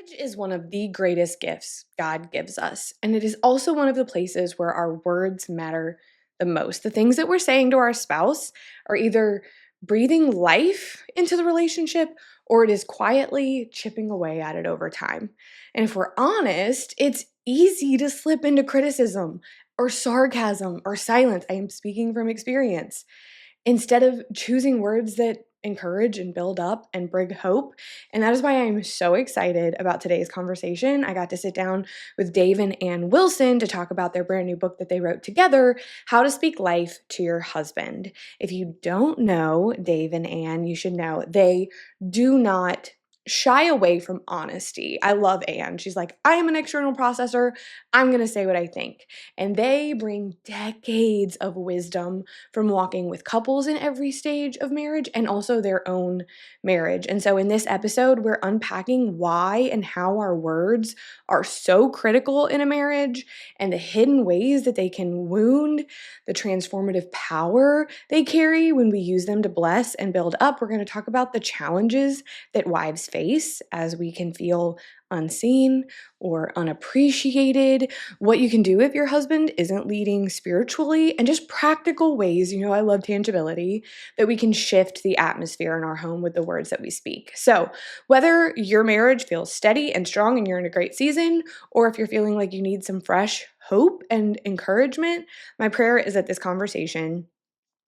Marriage is one of the greatest gifts God gives us, and it is also one of the places where our words matter the most. The things that we're saying to our spouse are either breathing life into the relationship or it is quietly chipping away at it over time. And if we're honest, it's easy to slip into criticism or sarcasm or silence. I am speaking from experience instead of choosing words that encourage and build up and bring hope. And that is why I'm so excited about today's conversation. I got to sit down with Dave and Ann Wilson to talk about their brand new book that they wrote together, How to Speak Life to Your Husband. If you don't know Dave and Ann, you should know they do not shy away from honesty. I love Ann. She's like, I am an external processor. I'm going to say what I think. And they bring decades of wisdom from walking with couples in every stage of marriage and also their own marriage. And so in this episode, we're unpacking why and how our words are so critical in a marriage and the hidden ways that they can wound, the transformative power they carry when we use them to bless and build up. We're going to talk about the challenges that wives face as we can feel unseen or unappreciated, what you can do if your husband isn't leading spiritually, and just practical ways, I love tangibility, that we can shift the atmosphere in our home with the words that we speak. So whether your marriage feels steady and strong and you're in a great season, or if you're feeling like you need some fresh hope and encouragement, my prayer is that this conversation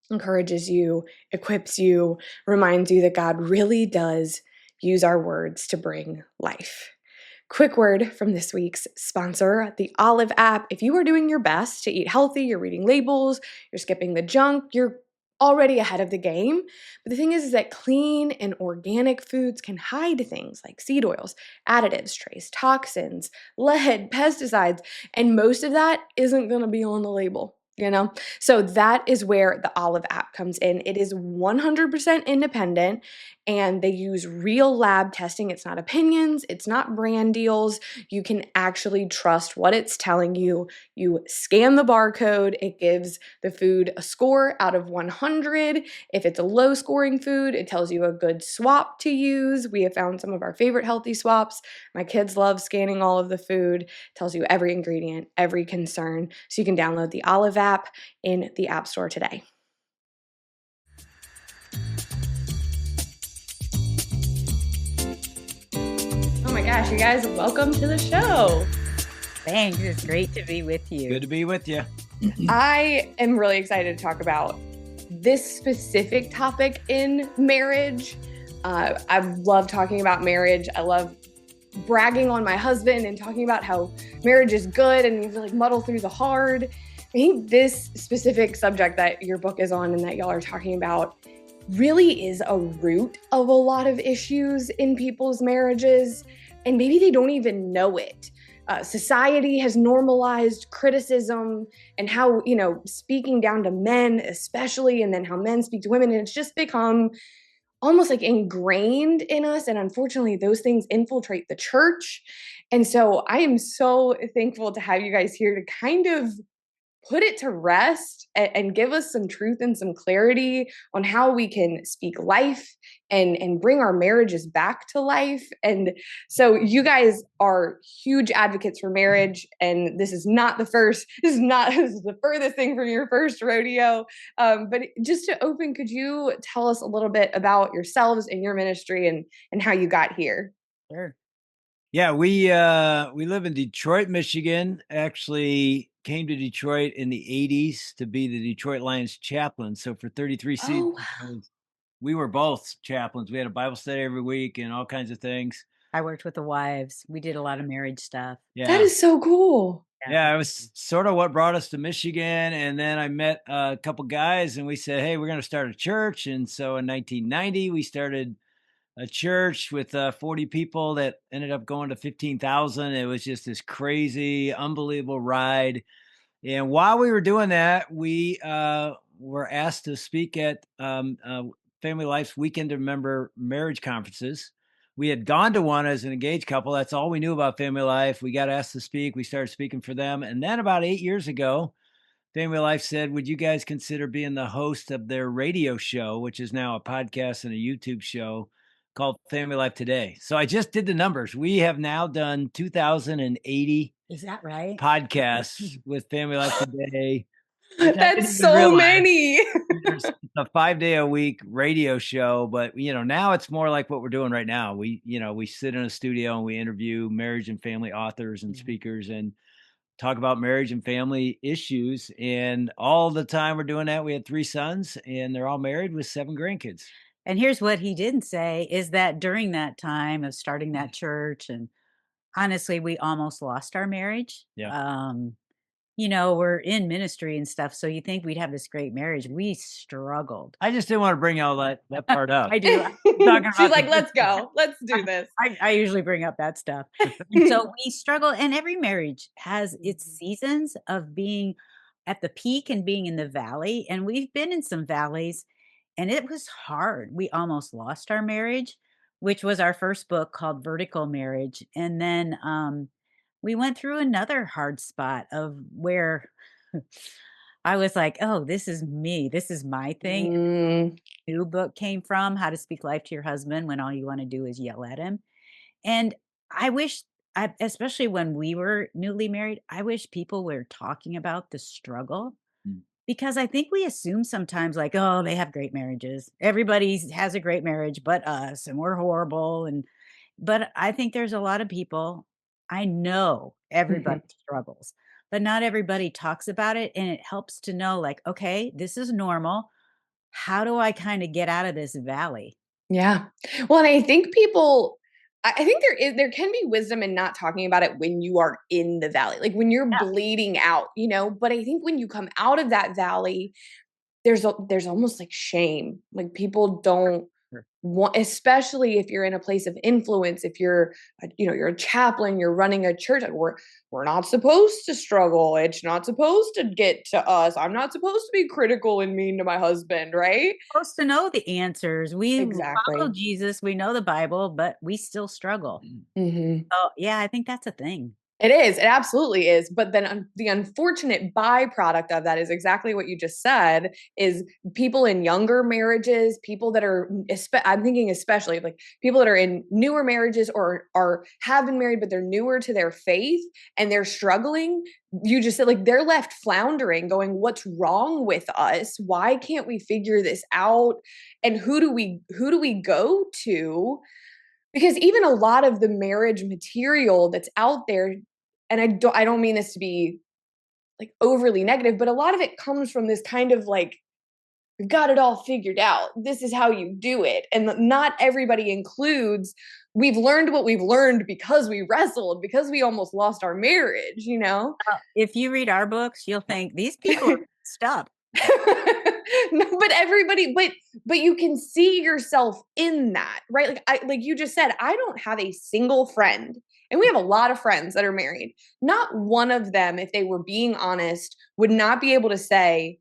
encourages you, equips you, reminds you that God really does use our words to bring life. Quick word from this week's sponsor, the Olive app. If you are doing your best to eat healthy, you're reading labels, you're skipping the junk, you're already ahead of the game. But the thing is that clean and organic foods can hide things like seed oils, additives, trace toxins, lead, pesticides, and most of that isn't going to be on the label. So that is where the Olive app comes in. It is 100% independent and they use real lab testing. It's not opinions, it's not brand deals. You can actually trust what it's telling you. You scan the barcode, it gives the food a score out of 100. If it's a low scoring food, it tells you a good swap to use. We have found some of our favorite healthy swaps. My kids love scanning all of the food. It tells you every ingredient, every concern. So you can download the Olive app in the App Store today. Oh my gosh, you guys, welcome to the show. Thanks. It's great to be with you. Good to be with you. I am really excited to talk about this specific topic in marriage. I love talking about marriage. I love bragging on my husband and talking about how marriage is good and you like muddle through the hard. I think this specific subject that your book is on and that y'all are talking about really is a root of a lot of issues in people's marriages, and maybe they don't even know it. Society has normalized criticism and how, speaking down to men especially, and then how men speak to women, and it's just become almost like ingrained in us. And unfortunately, those things infiltrate the church. And so I am so thankful to have you guys here to kind of put it to rest and give us some truth and some clarity on how we can speak life and bring our marriages back to life. And so you guys are huge advocates for marriage, and this is the furthest thing from your first rodeo. But just to open, could you tell us a little bit about yourselves and your ministry and how you got here? Sure. Yeah, we live in Detroit, Michigan. Actually came to Detroit in the 80s to be the Detroit Lions chaplain. So for 33 seasons, we were both chaplains. We had a Bible study every week and all kinds of things. I worked with the wives. We did a lot of marriage stuff. Yeah. That is so cool. Yeah, it was sort of what brought us to Michigan. And then I met a couple guys and we said, hey, we're going to start a church. And so in 1990, we started a church with 40 people that ended up going to 15,000. It was just this crazy, unbelievable ride. And while we were doing that, we were asked to speak at Family Life's Weekend to Remember marriage conferences. We had gone to one as an engaged couple. That's all we knew about Family Life. We got asked to speak. We started speaking for them. And then about 8 years ago, Family Life said, would you guys consider being the host of their radio show, which is now a podcast and a YouTube show, called Family Life Today. So I just did the numbers. We have now done 2,080 Is that right? podcasts with Family Life Today, which I didn't That's even so realize. many. It's a 5-day-a-week radio show, but now it's more like what we're doing right now. We sit in a studio and we interview marriage and family authors and speakers and talk about marriage and family issues. And all the time we're doing that, we had 3 sons and they're all married with 7 grandkids. And here's what he didn't say is that during that time of starting that church, and honestly, we almost lost our marriage. Yeah. We're in ministry and stuff, so you think we'd have this great marriage. We struggled. I just didn't want to bring all that part up. I do. Talking She's about like, the let's go. Let's do this. I usually bring up that stuff. And so we struggle, and every marriage has its seasons of being at the peak and being in the valley. And we've been in some valleys, and it was hard. We almost lost our marriage, which was our first book called Vertical Marriage. And then we went through another hard spot of where I was like, oh, this is me. This is my thing. Mm, New book came from How to Speak Life to Your Husband When All You Want to Do Is Yell at Him. And I wish, especially when we were newly married, I wish people were talking about the struggle, Mm. because I think we assume sometimes like, oh, they have great marriages. Everybody has a great marriage but us, and we're horrible. But I think there's a lot of people, I know everybody mhm. struggles, but not everybody talks about it. And it helps to know, like, okay, this is normal. How do I kind of get out of this valley? Yeah. Well, and I think people, I think there can be wisdom in not talking about it when you are in the valley, like when you're Yeah. bleeding out, but I think when you come out of that valley, there's almost like shame. Like people don't Sure. want, especially if you're in a place of influence, if you're a chaplain, you're running a church, like we're not supposed to struggle. It's not supposed to get to us. I'm not supposed to be critical and mean to my husband, right? Supposed to know the answers. We follow Exactly. Jesus, we know the Bible, but we still struggle. Mhm. Oh, yeah, I think that's a thing. It is. It absolutely is. But then the unfortunate byproduct of that is exactly what you just said is people in younger marriages, people that are, I'm thinking especially like people that are in newer marriages or have been married, but they're newer to their faith and they're struggling. You just said like they're left floundering going, what's wrong with us? Why can't we figure this out? And who do we go to? Because even a lot of the marriage material that's out there, and I don't mean this to be like overly negative, but a lot of it comes from this kind of like we've got it all figured out, this is how you do it, and not everybody includes we've learned what we've learned because we wrestled, because we almost lost our marriage. If you read our books, you'll think these people are messed up. No, but everybody, but you can see yourself in that, right? Like you just said, I don't have a single friend, and we have a lot of friends that are married. Not one of them, if they were being honest, would not be able to say,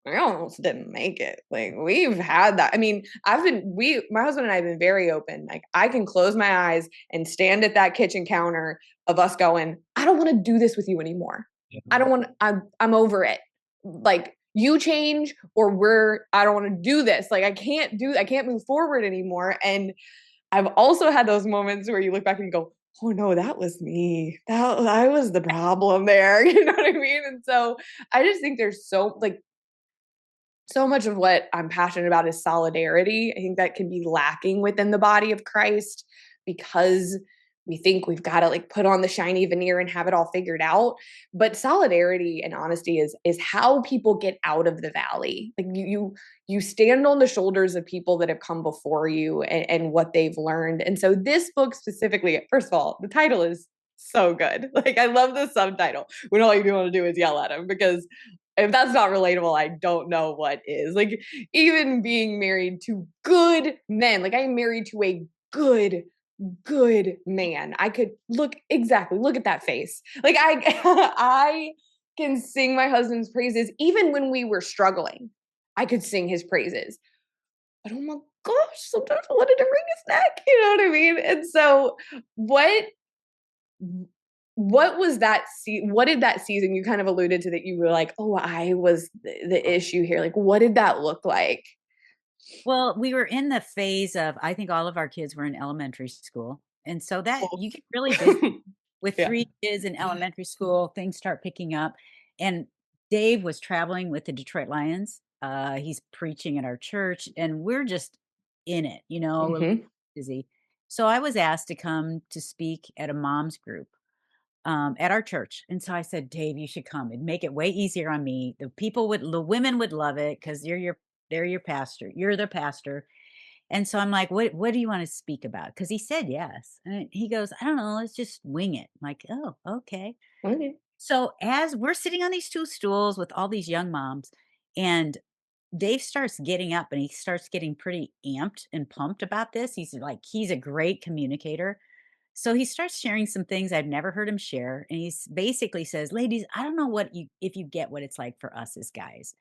I almost didn't make it. Like we've had that. I mean, my husband and I have been very open. Like I can close my eyes and stand at that kitchen counter of us going, I don't want to do this with you anymore. Yeah. I'm over it. Like you change or I don't want to do this. Like I can't move forward anymore. And I've also had those moments where you look back and you go, oh no, that was me. I was the problem there. You know what I mean? And so I just think there's so much of what I'm passionate about is solidarity. I think that can be lacking within the body of Christ because we think we've got to like put on the shiny veneer and have it all figured out. But solidarity and honesty is how people get out of the valley. Like you stand on the shoulders of people that have come before you and what they've learned. And so this book specifically, first of all, the title is so good. Like I love the subtitle when all you want to do is yell at them, because if that's not relatable, I don't know what is. Like even being married to good men, like I'm married to a good man. I could look at that face. Like I I can sing my husband's praises even when we were struggling. I could sing his praises. But oh my gosh, sometimes I wanted to wring his neck, you know what I mean? And so what was what did that season, you kind of alluded to that you were like, oh, I was the issue here, like what did that look like? Well, we were in the phase of I think all of our kids were in elementary school, and so that Both. you get really busy with Yeah. 3 kids in elementary school, things start picking up, and Dave was traveling with the Detroit Lions. He's preaching at our church, and we're just in it, a little Mhm. busy. So I was asked to come to speak at a mom's group, at our church, and so I said, "Dave, you should come. It'd make it way easier on me. The women would love it because they're your pastor. You're the pastor." And so I'm like, "What do you wanna speak about?" Because he said yes, and he goes, "I don't know, let's just wing it." I'm like, "Oh, okay." Okay. So as we're sitting on these 2 stools with all these young moms, and Dave starts getting up and he starts getting pretty amped and pumped about this. He's a great communicator. So he starts sharing some things I've never heard him share. And he's basically says, ladies, I don't know if you get what it's like for us as guys.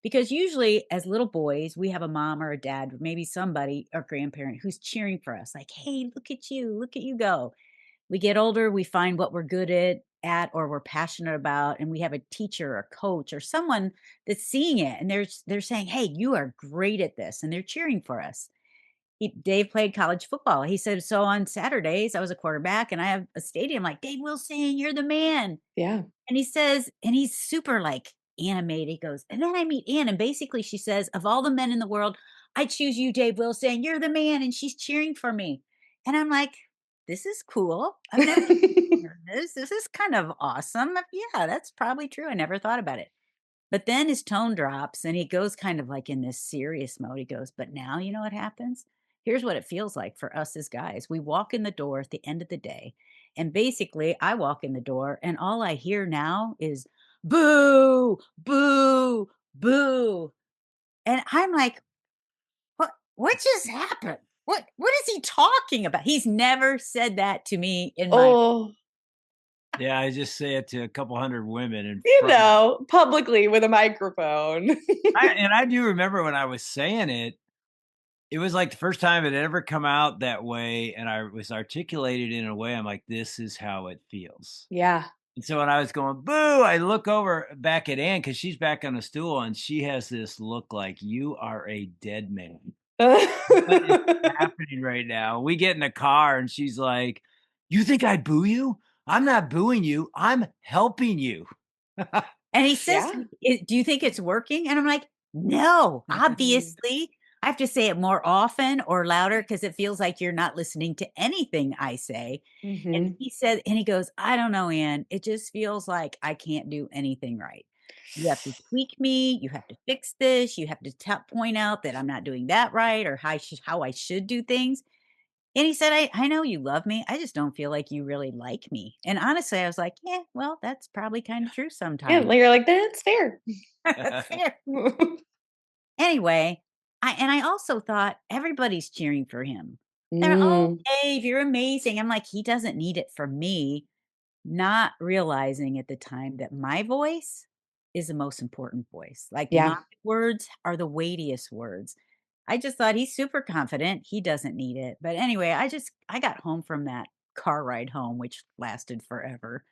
Because usually as little boys, we have a mom or a dad, or maybe somebody or grandparent who's cheering for us, like, hey, look at you go. We get older, we find what we're good at or we're passionate about, and we have a teacher or coach or someone that's seeing it and they're saying, "Hey, you are great at this," and they're cheering for us. Dave played college football. He said, "So on Saturdays, I was a quarterback and I have a stadium like Dave Wilson, you're the man." Yeah. And he says, and he's super like animated. He goes, and then I meet Ann, and basically she says, of all the men in the world, I choose you, Dave Wilson. You're the man, and she's cheering for me. And I'm like, this is cool. I've never heard this. This is kind of awesome. Yeah, that's probably true. I never thought about it. But then his tone drops and he goes kind of like in this serious mode. He goes, but now you know what happens? Here's what it feels like for us as guys. We walk in the door at the end of the day. And basically, I walk in the door and all I hear now is boo, boo, boo. And I'm like, what just happened? What is he talking about? He's never said that to me in my Oh, Yeah, I just say it to a couple hundred women in front of publicly with a microphone. I do remember when I was saying it was like the first time it had ever come out that way, and I was articulated in a way, I'm like, "This is how it feels." Yeah. And so when I was going, "Boo," I look over back at Ann because she's back on the stool, and she has this look like, "You are a dead man. What is happening right now?" We get in the car, and she's like, "You think I boo you? I'm not booing you. I'm helping you." And he says to Yeah. me, "Do you think it's working?" And I'm like, "No, Mhm. obviously." I have to say it more often or louder because it feels like you're not listening to anything I say. And Mhm. he goes, "I don't know, Ann. It just feels like I can't do anything right. You have to tweak me. You have to fix this. You have to point out that I'm not doing that right or how I should do things." And he said, I know you love me. I just don't feel like you really like me. And honestly, I was like, yeah, well, that's probably kind of true Yeah, sometimes. like, you're like, "That's fair." That's fair. Anyway, I also thought everybody's cheering for him. They're, "Oh, Mm, Dave, you're amazing." I'm like, "He doesn't need it from me," not realizing at the time that my voice is the most important voice. Like, my yeah. words are the weightiest words. I just thought he's super confident, he doesn't need it. But anyway, I got home from that car ride home, which lasted forever.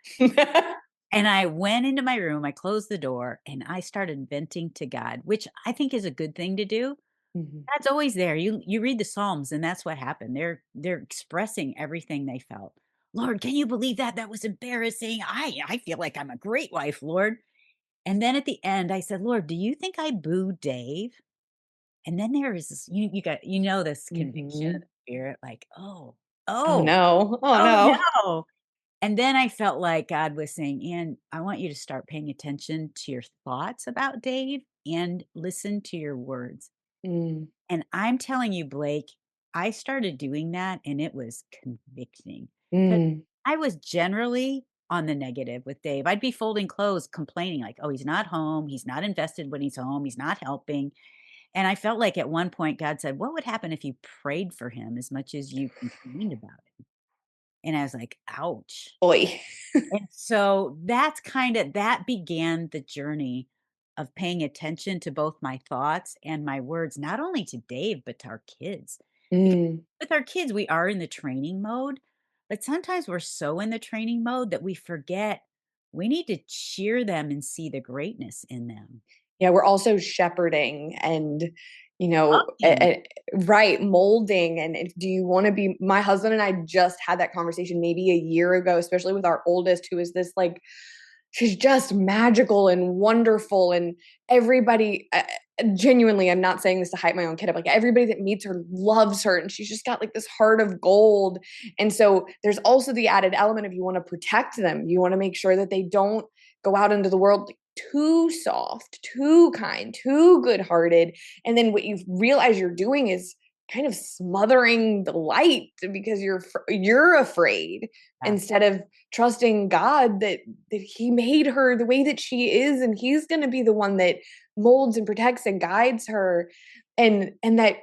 And I went into my room, I closed the door, and I started venting to God, which I think is a good thing to do. Mhm. God's always there. You read the Psalms, and that's what happened. They're expressing everything they felt. Lord, can you believe that? That was embarrassing. I feel like I'm a great wife, Lord. And then at the end, I said, Lord, do you think I booed Dave? And then there was this, this conviction of Mhm. the spirit, like, Oh, oh, no. Oh, oh no. no. And then I felt like God was saying, "And I want you to start paying attention to your thoughts about Dave and listen to your words." Mm, And I'm telling you, Blake, I started doing that and it was convicting. 'Cause mm, I was generally on the negative with Dave. I'd be folding clothes, complaining like, "Oh, he's not home. He's not invested when he's home. He's not helping." And I felt like at one point God said, "What would happen if you prayed for him as much as you complained about it?" And I was like, "Ouch." boy. And so that began the journey of paying attention to both my thoughts and my words, not only to Dave, but to our kids. Because Mm, with our kids, we are in the training mode, but sometimes we're so in the training mode that we forget we need to cheer them and see the greatness in them. Yeah, we're also shepherding and, Loving. right, molding. And do you want to be? My husband and I just had that conversation maybe a year ago, especially with our oldest, who is this like, she's just magical and wonderful. And everybody, genuinely, I'm not saying this to hype my own kid up. Like everybody that meets her loves her, and she's just got like this heart of gold. And so there's also the added element of you want to protect them. You want to make sure that they don't go out into the world too soft, too kind, too good-hearted. And then what you realize you're doing is kind of smothering the light because you're afraid, Yeah. instead of trusting God that he made her the way that she is, and he's going to be the one that molds and protects and guides her. And that,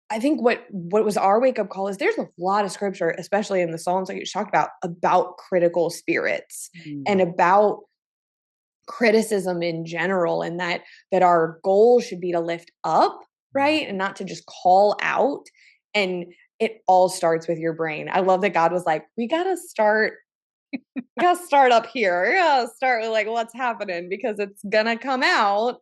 I think what was our wake up call is there's a lot of scripture, especially in the Psalms, like you talked about critical spirits and about criticism in general, and that our goal should be to lift up, right, and not to just call out. And it all starts with your brain. I love that God was like, we gotta start up here. We gotta start with like what's happening, because it's gonna come out.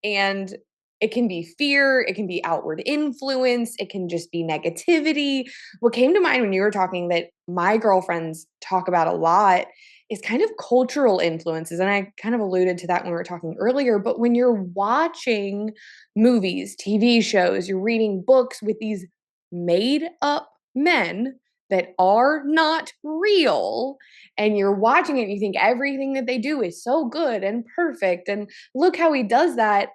And it can be fear, it can be outward influence, it can just be negativity. What came to mind when you were talking that my girlfriends talk about a lot is kind of cultural influences. And I kind of alluded to that when we were talking earlier. But when you're watching movies, TV shows, you're reading books with these made up men that are not real, and you're watching it and you think everything that they do is so good and perfect, and look how he does that,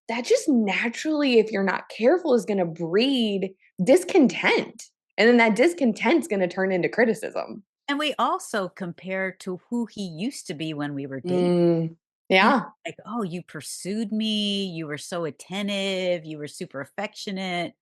that just naturally, if you're not careful, is going to breed discontent. And then that discontent's going to turn into criticism. And we also compare to who he used to be when we were dating. Mm, You know, yeah. like, "Oh, you pursued me, you were so attentive, you were super affectionate."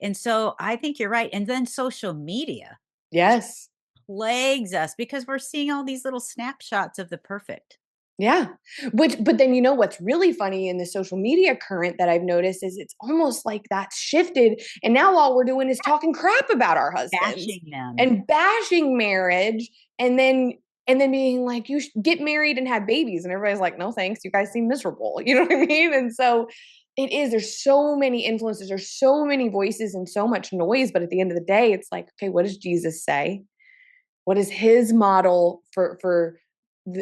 And so I think you're right. And then social media Yes. plagues us because we're seeing all these little snapshots of the perfect. Yeah. But then what's really funny in the social media current that I've noticed is it's almost like that's shifted. And now all we're doing is talking crap about our husbands Bashing them. and bashing marriage. And then being like, you should get married and have babies. And everybody's like, no, thanks. You guys seem miserable. You know what I mean? And so there's so many influences, there's so many voices and so much noise. But at the end of the day, it's like, okay, what does Jesus say? What is his model for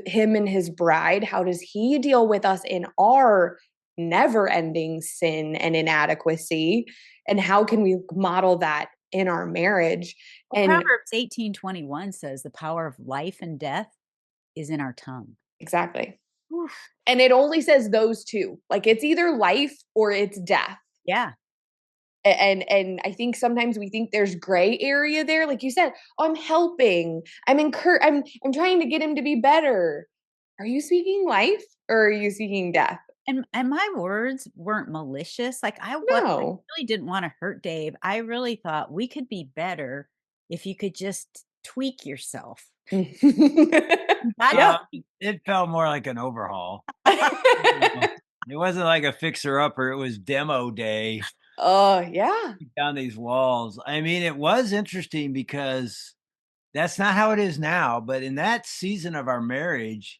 him and his bride? How does he deal with us in our never-ending sin and inadequacy? And how can we model that in our marriage? Well, And Proverbs 18:21 says the power of life and death is in our tongue. exactly. Oof. And it only says those two. Like it's either life or it's death. Yeah. And I think sometimes we think there's gray area there. Like you said, oh, I'm helping. I'm trying to get him to be better. Are you speaking life or are you speaking death? And my words weren't malicious. Like I No. really didn't want to hurt Dave. I really thought we could be better if you could just tweak yourself. God Yeah. Uh, it felt more like an overhaul. You know, it wasn't like a fixer upper, it was demo day Yeah. down these walls. I mean, it was interesting because that's not how it is now, but in that season of our marriage,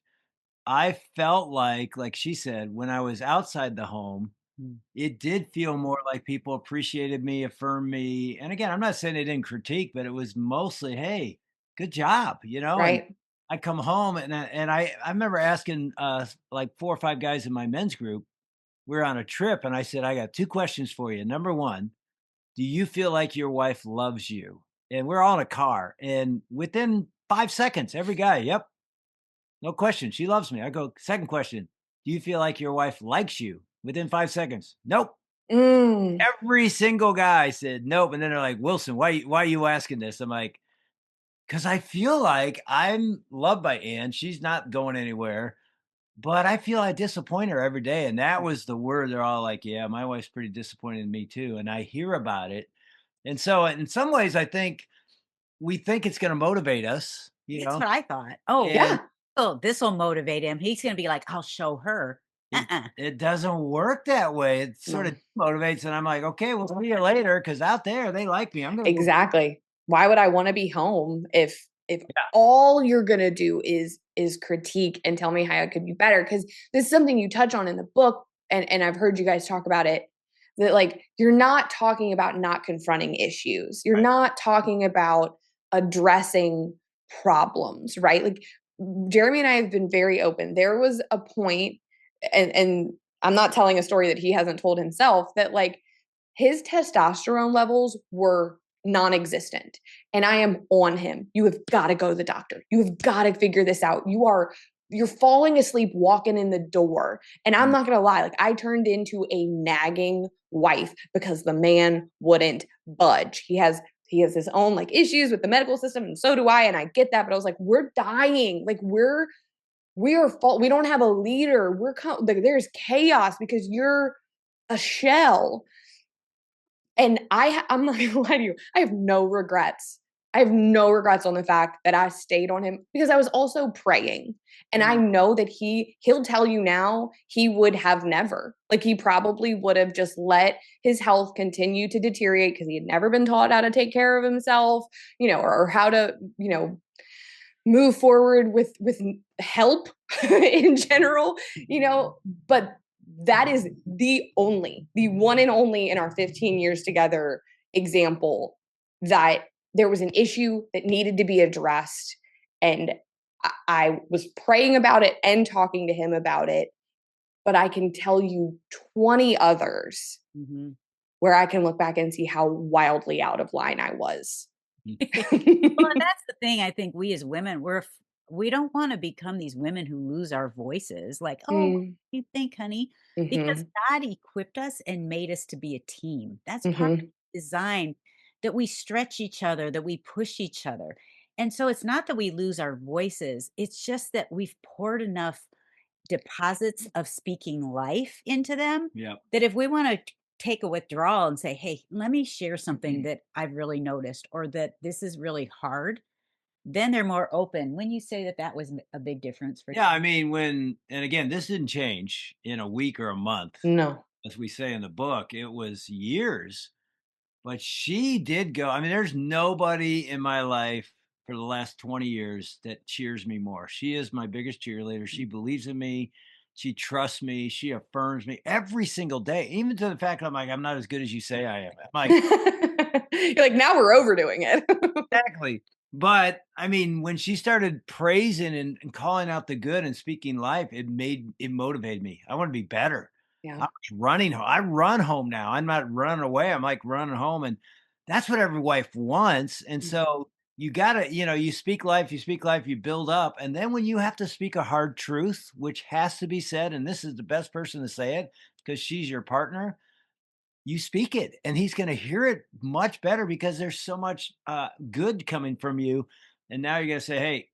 I felt like she said, when I was outside the home, Mm. it did feel more like people appreciated me, affirmed me. And again, I'm not saying they didn't critique, but it was mostly, "Hey, good job," and Right. I come home and I remember asking like 4 or 5 guys in my men's group. We're on a trip and I said, "I got 2 questions for you. Number 1, do you feel like your wife loves you?" And we're all in a car and within 5 seconds, every guy, "Yep, no question. She loves me." I go, "Second question, do you feel like your wife likes you?" Within 5 seconds, "Nope." Mm, Every single guy said, "Nope." And then they're like, "Wilson, why are you asking this?" I'm like, "'Cause I feel like I'm loved by Ann. She's not going anywhere, but I feel I disappoint her every day." And that was the word. They're all like, "Yeah, my wife's pretty disappointed in me too." And I hear about it. And so in some ways, I think we think it's gonna motivate us, That's what I thought. Oh, and yeah. oh, this'll motivate him. He's gonna be like, "I'll show her." it Uh-uh. it doesn't work that way. It sort No. of motivates, and I'm like, "Okay, we'll see you later, because out there, they like me. I'm gonna go." Exactly. Why would I want to be home if Yeah. all you're gonna do is critique and tell me how I could be better? Because this is something you touch on in the book. and I've heard you guys talk about it, that like you're not talking about not confronting issues. You're Right. not talking about addressing problems, right? Like Jeremy and I have been very open. There was a point, and I'm not telling a story that he hasn't told himself, that like his testosterone levels were non-existent, and I am on him. You have got to go to the doctor. You have got to figure this out. You're falling asleep walking in the door. And I'm not going to lie, like I turned into a nagging wife because the man wouldn't budge. He has his own like issues with the medical system, and so do I, and I get that, but I was like, we're dying. Like we are fault. We don't have a leader. Like there's chaos because you're a shell. And I'm not gonna lie to you, I have no regrets. I have no regrets on the fact that I stayed on him, because I was also praying. And I know that he'll tell you now he would have never. Like he probably would have just let his health continue to deteriorate because he had never been taught how to take care of himself, or how to, move forward with help in general, but that is the one and only in our 15 years together example that there was an issue that needed to be addressed. And I was praying about it and talking to him about it, but I can tell you 20 others where I can look back and see how wildly out of line I was. Well, and that's the thing. I think we as women, we don't want to become these women who lose our voices. Like, oh, what do you think, honey? Because Mhm. God equipped us and made us to be a team. That's part of Mhm. the design, that we stretch each other, that we push each other. And so it's not that we lose our voices. It's just that we've poured enough deposits of speaking life into them, Yep. that if we want to take a withdrawal and say, hey, let me share something that I've really noticed, or that this is really hard, then they're more open. When you say that that was a big difference for Yeah, I mean, and again, this didn't change in a week or a month, No. as we say in the book. It was years, but she did go. I mean, there's nobody in my life for the last 20 years that cheers me more. She is my biggest cheerleader. She believes in me. She trusts me. She affirms me every single day, even to the fact that I'm not as good as you say I am. I'm like, You're like, now we're overdoing it. exactly. But I mean, when she started praising and calling out the good and speaking life, it motivated me. I want to be better. I Yeah. was running home. I run home now. I'm not running away. I'm like running home. And that's what every wife wants. And so you gotta, you speak life, you build up. And then when you have to speak a hard truth, which has to be said, and this is the best person to say it because she's your partner, you speak it and he's going to hear it much better because there's so much good coming from you. And now you're going to say, hey,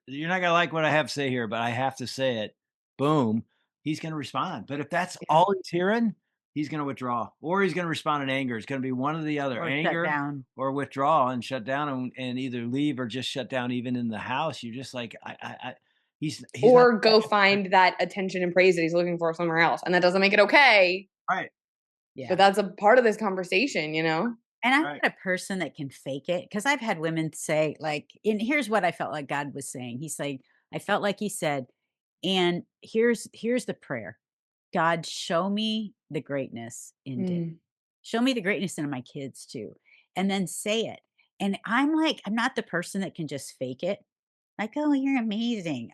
you're not going to like what I have to say here, but I have to say it. Boom. He's going to respond. But if that's Yeah. all he's hearing, he's going to withdraw or he's going to respond in anger. It's going to be one or the other, or shut anger down. or withdraw and shut down and either leave or just shut down even in the house. You're just like, he's not Or go find that attention and praise that he's looking for somewhere else. And that doesn't make it okay. right. But Yeah. that's a part of this conversation. And I'm Right. not a person that can fake it, because I've had women say, like, and here's what I felt like God was saying. He's like, I felt like he said, and here's the prayer. God, show me the greatness in Dave. Mm. Show me the greatness in my kids too. And then say it. And I'm like, I'm not the person that can just fake it. Like, oh, you're amazing.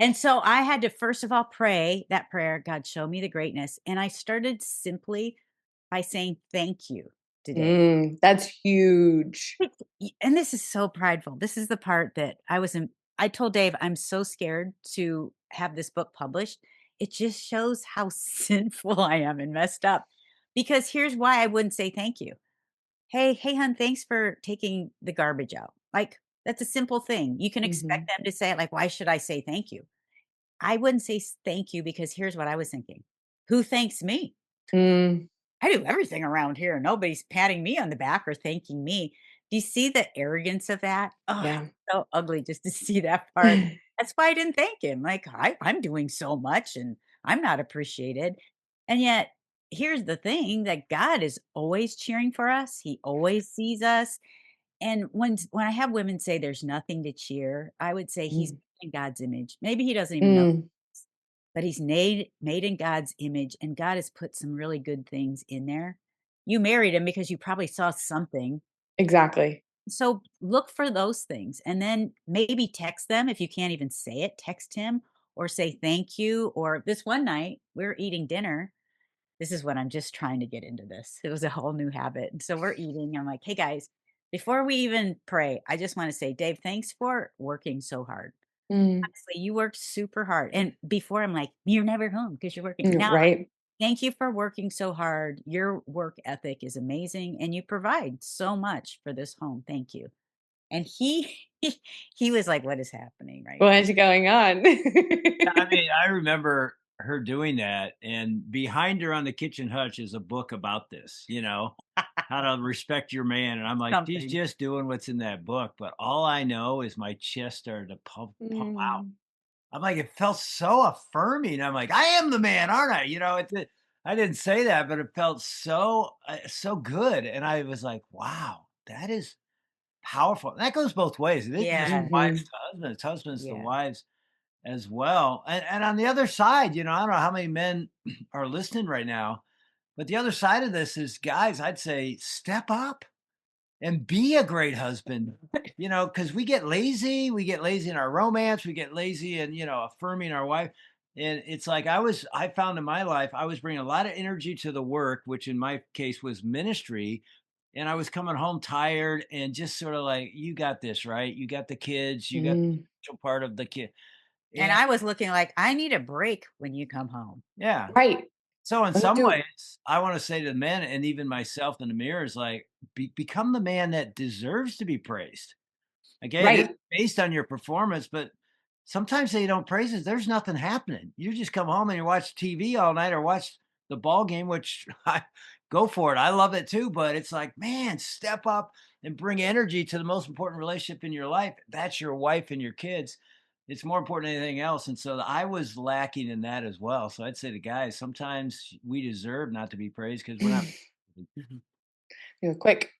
And so I had to first of all pray that prayer, God, show me the greatness. And I started simply by saying thank you today. That's huge. And this is so prideful. This is the part that I told Dave, I'm so scared to have this book published. It just shows how sinful I am and messed up. Because here's why I wouldn't say thank you. Hey, hon, thanks for taking the garbage out. Like, that's a simple thing. You can expect Mhm. them to say it. Like, why should I say thank you? I wouldn't say thank you, because here's what I was thinking. Who thanks me? Mm. I do everything around here. Nobody's patting me on the back or thanking me. Do you see the arrogance of that? Oh, Yeah. so ugly just to see that part. That's why I didn't thank him. Like, I'm doing so much and I'm not appreciated. And yet, here's the thing, that God is always cheering for us. He always sees us. And when I have women say there's nothing to cheer, I would say he's Mm. in God's image. Maybe he doesn't even know, Mm. but he's made in God's image, and God has put some really good things in there. You married him because you probably saw something. Exactly. So look for those things and then maybe text them if you can't even say it, text him or say thank you. Or this one night, we were eating dinner. This is when I'm just trying to get into this. It was a whole new habit. And so we're eating. I'm like, hey guys, before we even pray, I just want to say, Dave, thanks for working so hard. Mm, Honestly, you worked super hard. And before I'm like, you're never home because you're working. Now, right. thank you for working so hard. Your work ethic is amazing and you provide so much for this home. Thank you. And he he was like, "What is happening right What now?" is going on? I mean, I remember her doing that, and behind her on the kitchen hutch is a book about this, how to respect your man. And I'm like, she's Something. just doing what's in that book. But all I know is my chest started to pump out. Mm, I'm like, it felt so affirming. I'm like, I am the man, aren't I? I didn't say that, but it felt so good. And I was like, wow, that is powerful. And that goes both ways. It isn't just wives Yes. mhm, to husbands, it's husbands to Yeah. wives as well. And on the other side, I don't know how many men are listening right now, but the other side of this is, guys, I'd say step up and be a great husband, because we get lazy in our romance, we get lazy in, affirming our wife. And it's like I found in my life, I was bringing a lot of energy to the work, which in my case was ministry. And I was coming home tired and just sort of like, you got this, right? You got the kids, you got the mm, spiritual part of the kid. And And I was looking like, "I need a break when you come home." yeah. right. So in Don't some do ways, I want to say to the men and even myself in the mirror is like, become the man that deserves to be praised. Okay, it is right. based on your performance, but sometimes they don't praise it. There's nothing happening. You just come home and you watch TV all night or watch the ball game, which I go for it. I love it too, but it's like, man, step up and bring energy to the most important relationship in your life. That's your wife and your kids. It's more important than anything else. And so I was lacking in that as well. So I'd say to guys, sometimes we deserve not to be praised because we're not. Mhm. Quick.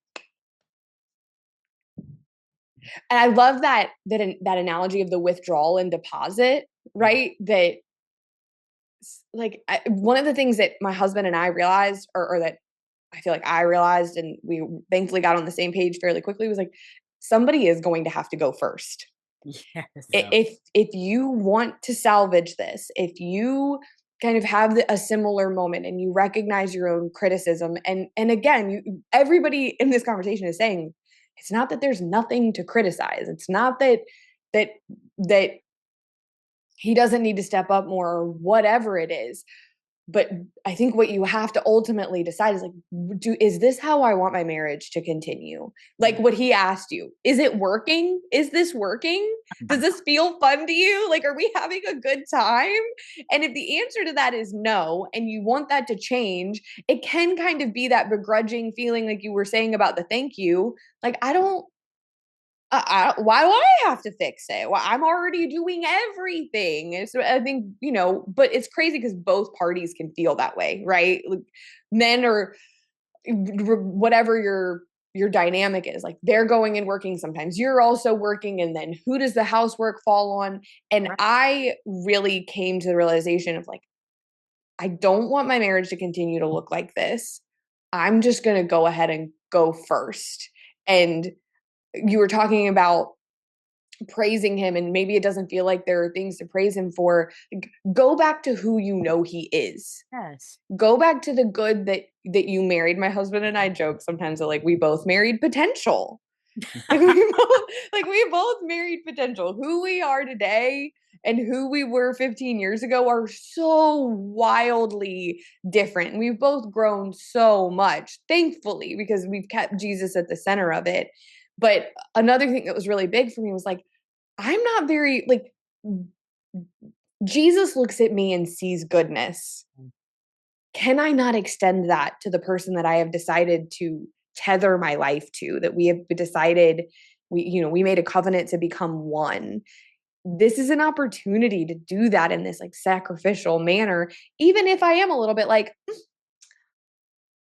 And I love that analogy of the withdrawal and deposit, Yeah. right? One of the things that my husband and I realized, or that I feel like I realized, and we thankfully got on the same page fairly quickly, was like somebody is going to have to go first. Yes. Yeah. If you want to salvage this, if you kind of have a similar moment and you recognize your own criticism, and again, everybody in this conversation is saying it's not that there's nothing to criticize. It's not that that he doesn't need to step up more or whatever it is. But I think what you have to ultimately decide is like, is this how I want my marriage to continue? Like what he asked you, is it working? Is this working? Does this feel fun to you? Like, are we having a good time? And if the answer to that is no, and you want that to change, it can kind of be that begrudging feeling, like you were saying about the thank you. Like, I don't, why do I have to fix it? Well, I'm already doing everything. And so I think, but it's crazy because both parties can feel that way, right? Like men or whatever your dynamic is, like they're going and working, sometimes you're also working, and then who does the housework fall on? And Right. I really came to the realization of like, I don't want my marriage to continue to look like this. I'm just going to go ahead and go first. And you were talking about praising him, and maybe it doesn't feel like there are things to praise him for. Go back to who you know he is. Yes. Go back to the good that you married. My husband and I joke sometimes that like we both married potential. We both married potential. Who we are today and who we were 15 years ago are so wildly different. We've both grown so much, thankfully, because we've kept Jesus at the center of it. But another thing that was really big for me was like, I'm not very like Jesus looks at me and sees goodness. Can I not extend that to the person that I have decided to tether my life to, that we have decided we made a covenant to become one? This is an opportunity to do that in this like sacrificial manner, even if I am a little bit like,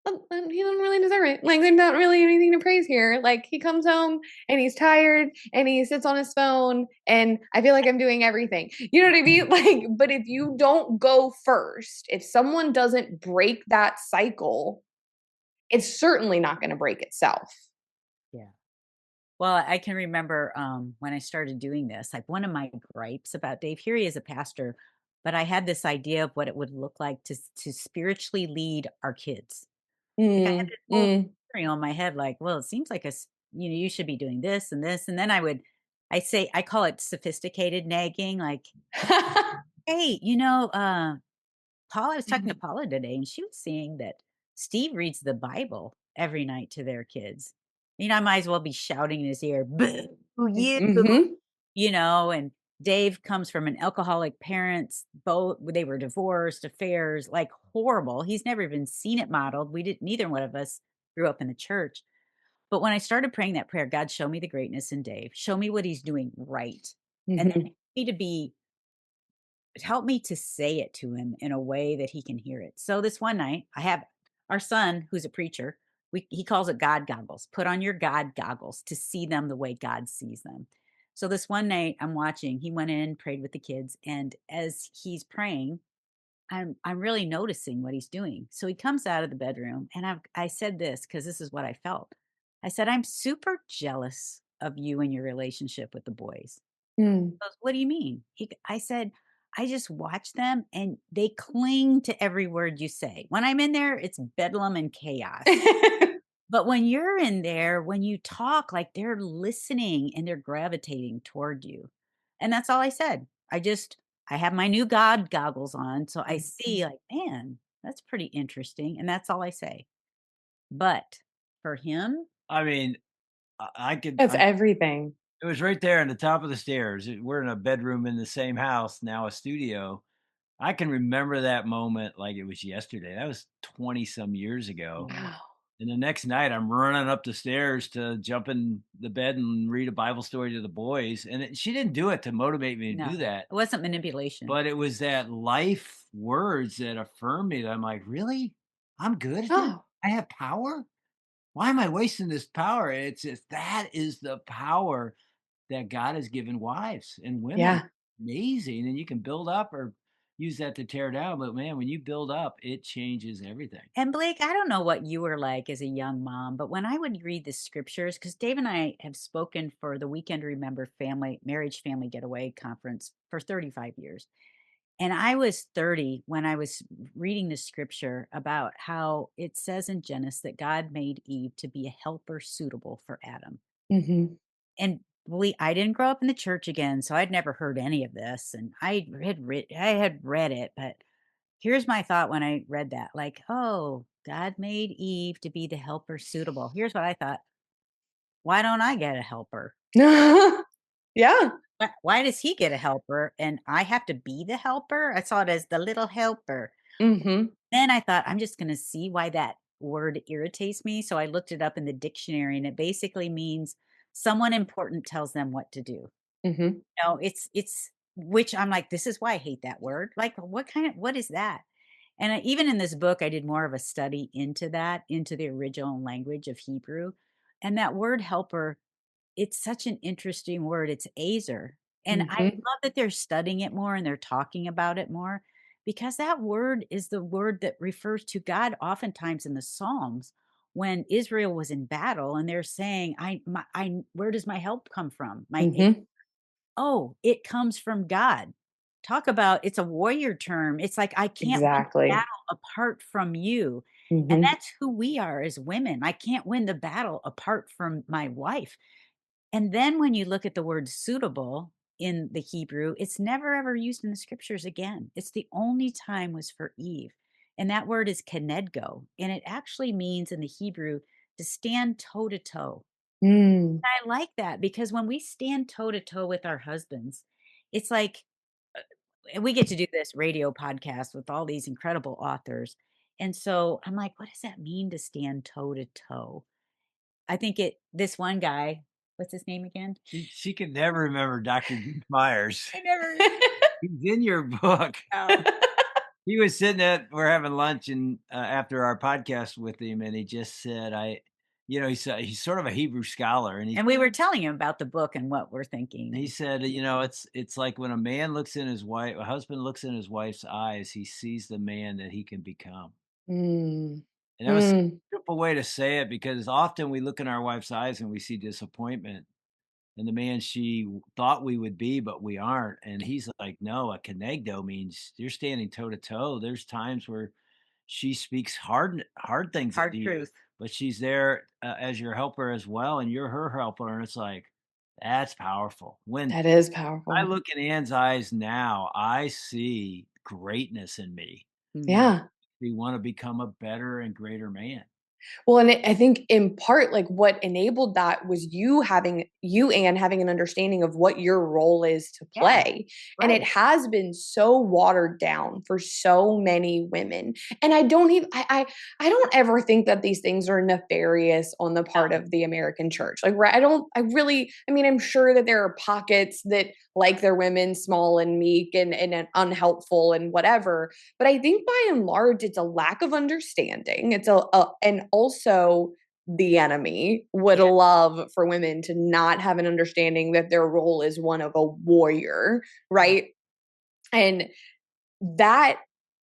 he doesn't really deserve it. Like, there's not really anything to praise here. Like, he comes home and he's tired and he sits on his phone and I feel like I'm doing everything. You know what I mean? Like, but if you don't go first, if someone doesn't break that cycle, it's certainly not going to break itself. Yeah. Well, I can remember when I started doing this, like one of my gripes about Dave, here he is a pastor, but I had this idea of what it would look like to spiritually lead our kids. Like I had Mm, this whole mm. scenario in my head, like, well, it seems like you should be doing this and this. And then I call it sophisticated nagging, like, hey, Paula, I was talking to Paula today, and she was saying that Steve reads the Bible every night to their kids. I might as well be shouting in his ear, "Boo, you," Mhm. and Dave comes from an alcoholic parents, both they were divorced, affairs, like horrible. He's never even seen it modeled. Neither one of us grew up in the church. But when I started praying that prayer, God, show me the greatness in Dave, show me what he's doing right. And then Mhm. help me to say it to him in a way that he can hear it. So this one night, I have our son, who's a preacher. He calls it God goggles. Put on your God goggles to see them the way God sees them. So this one night, I'm watching. He went in, prayed with the kids, and as he's praying, I'm really noticing what he's doing. So he comes out of the bedroom, and I said this because this is what I felt. I said, I'm super jealous of you and your relationship with the boys. Mm. Goes, "What do you mean?" I said, "I just watch them and they cling to every word you say. When I'm in there, it's bedlam and chaos. But when you're in there, when you talk, like they're listening and they're gravitating toward you." And that's all I said. I have my new God goggles on. So I see, like, man, that's pretty interesting. And that's all I say. But for him, I mean, I could That's everything. it was right there on the top of the stairs. We're in a bedroom in the same house, now a studio. I can remember that moment like it was yesterday. That was 20 some years ago. yeah, Wow. And the next night, I'm running up the stairs to jump in the bed and read a Bible story to the boys. And she didn't do it to motivate me to no, do that, it wasn't manipulation. but it was that life words that affirmed me that I'm like, really? I'm good at this? Oh, I have power? Why am I wasting this power? It's just that is the power that God has given wives and women. yeah. Amazing. And you can build up or use that to tear down. But man, when you build up, it changes everything. And Blake, I don't know what you were like as a young mom, but when I would read the scriptures, because Dave and I have spoken for the Weekend Remember Marriage Family Getaway Conference for 35 years. And I was 30 when I was reading the scripture about how it says in Genesis that God made Eve to be a helper suitable for Adam. Mhm. And I didn't grow up in the church again, so I'd never heard any of this. And I had read it, but here's my thought when I read that, like, "Oh, God made Eve to be the helper suitable." Here's what I thought, "Why don't I get a helper? Yeah. Why does he get a helper and I have to be the helper?" I saw it as the little helper. Mhm. Then I thought, "I'm just gonna see why that word irritates me." So I looked it up in the dictionary, and it basically means someone important tells them what to do. Mhm. No, it's which I'm like, "This is why I hate that word." Like, what is that? And even in this book, I did more of a study into that, into the original language of Hebrew. And that word helper, it's such an interesting word. It's azer. And I Mhm. love that they're studying it more and they're talking about it more because that word is the word that refers to God oftentimes in the Psalms when Israel was in battle and they're saying, where does my help come from? Mhm. Oh, it comes from God. Talk about it's a warrior term. It's like, I can't win the Exactly. battle apart from you. And Mhm. that's who we are as women. I can't win the battle apart from my wife. And then when you look at the word suitable in the Hebrew, it's never ever used in the scriptures again. It's the only time was for Eve. And that word is kenedgo. And it actually means in the Hebrew to stand toe to toe. Mm. I like that because when we stand toe to toe with our husbands, it's like and we get to do this radio podcast with all these incredible authors. And so I'm like, what does that mean to stand toe to toe? I think this one guy, what's his name again? She could never remember Dr. Myers. I never He's in your book. know. He was sitting at we're having lunch and after our podcast with him, and he just said, he's sort of a Hebrew scholar, and And we were telling him about the book and what we're thinking. he said, it's like when a husband looks in his wife's eyes, he sees the man that he can become. Mm. And that was a Mm. simple way to say it, because often we look in our wife's eyes and we see disappointment and the man she thought we would be, but we aren't. And he's like, no, a kenegdo means you're standing toe to toe. There's times where she speaks hard things Hard at you, truth. but she's there as your helper as well, and you're her helper. And it's like, that's powerful. When That is I powerful. look in Anne's eyes now, I see greatness in me. Mm. Yeah. We want to become a better and greater man. Well, and I think in part, like what enabled that was Anne, having an understanding of what your role is to Yeah, play. And it right. has been so watered down for so many women. And I don't even, I don't ever think that these things are nefarious on the part No. of the American church. Like, right, I mean, I'm sure that there are pockets that like their women small and meek and unhelpful and whatever. But I think by and large, it's a lack of understanding. And also the enemy would Yeah. love for women to not have an understanding that their role is one of a warrior, right? And that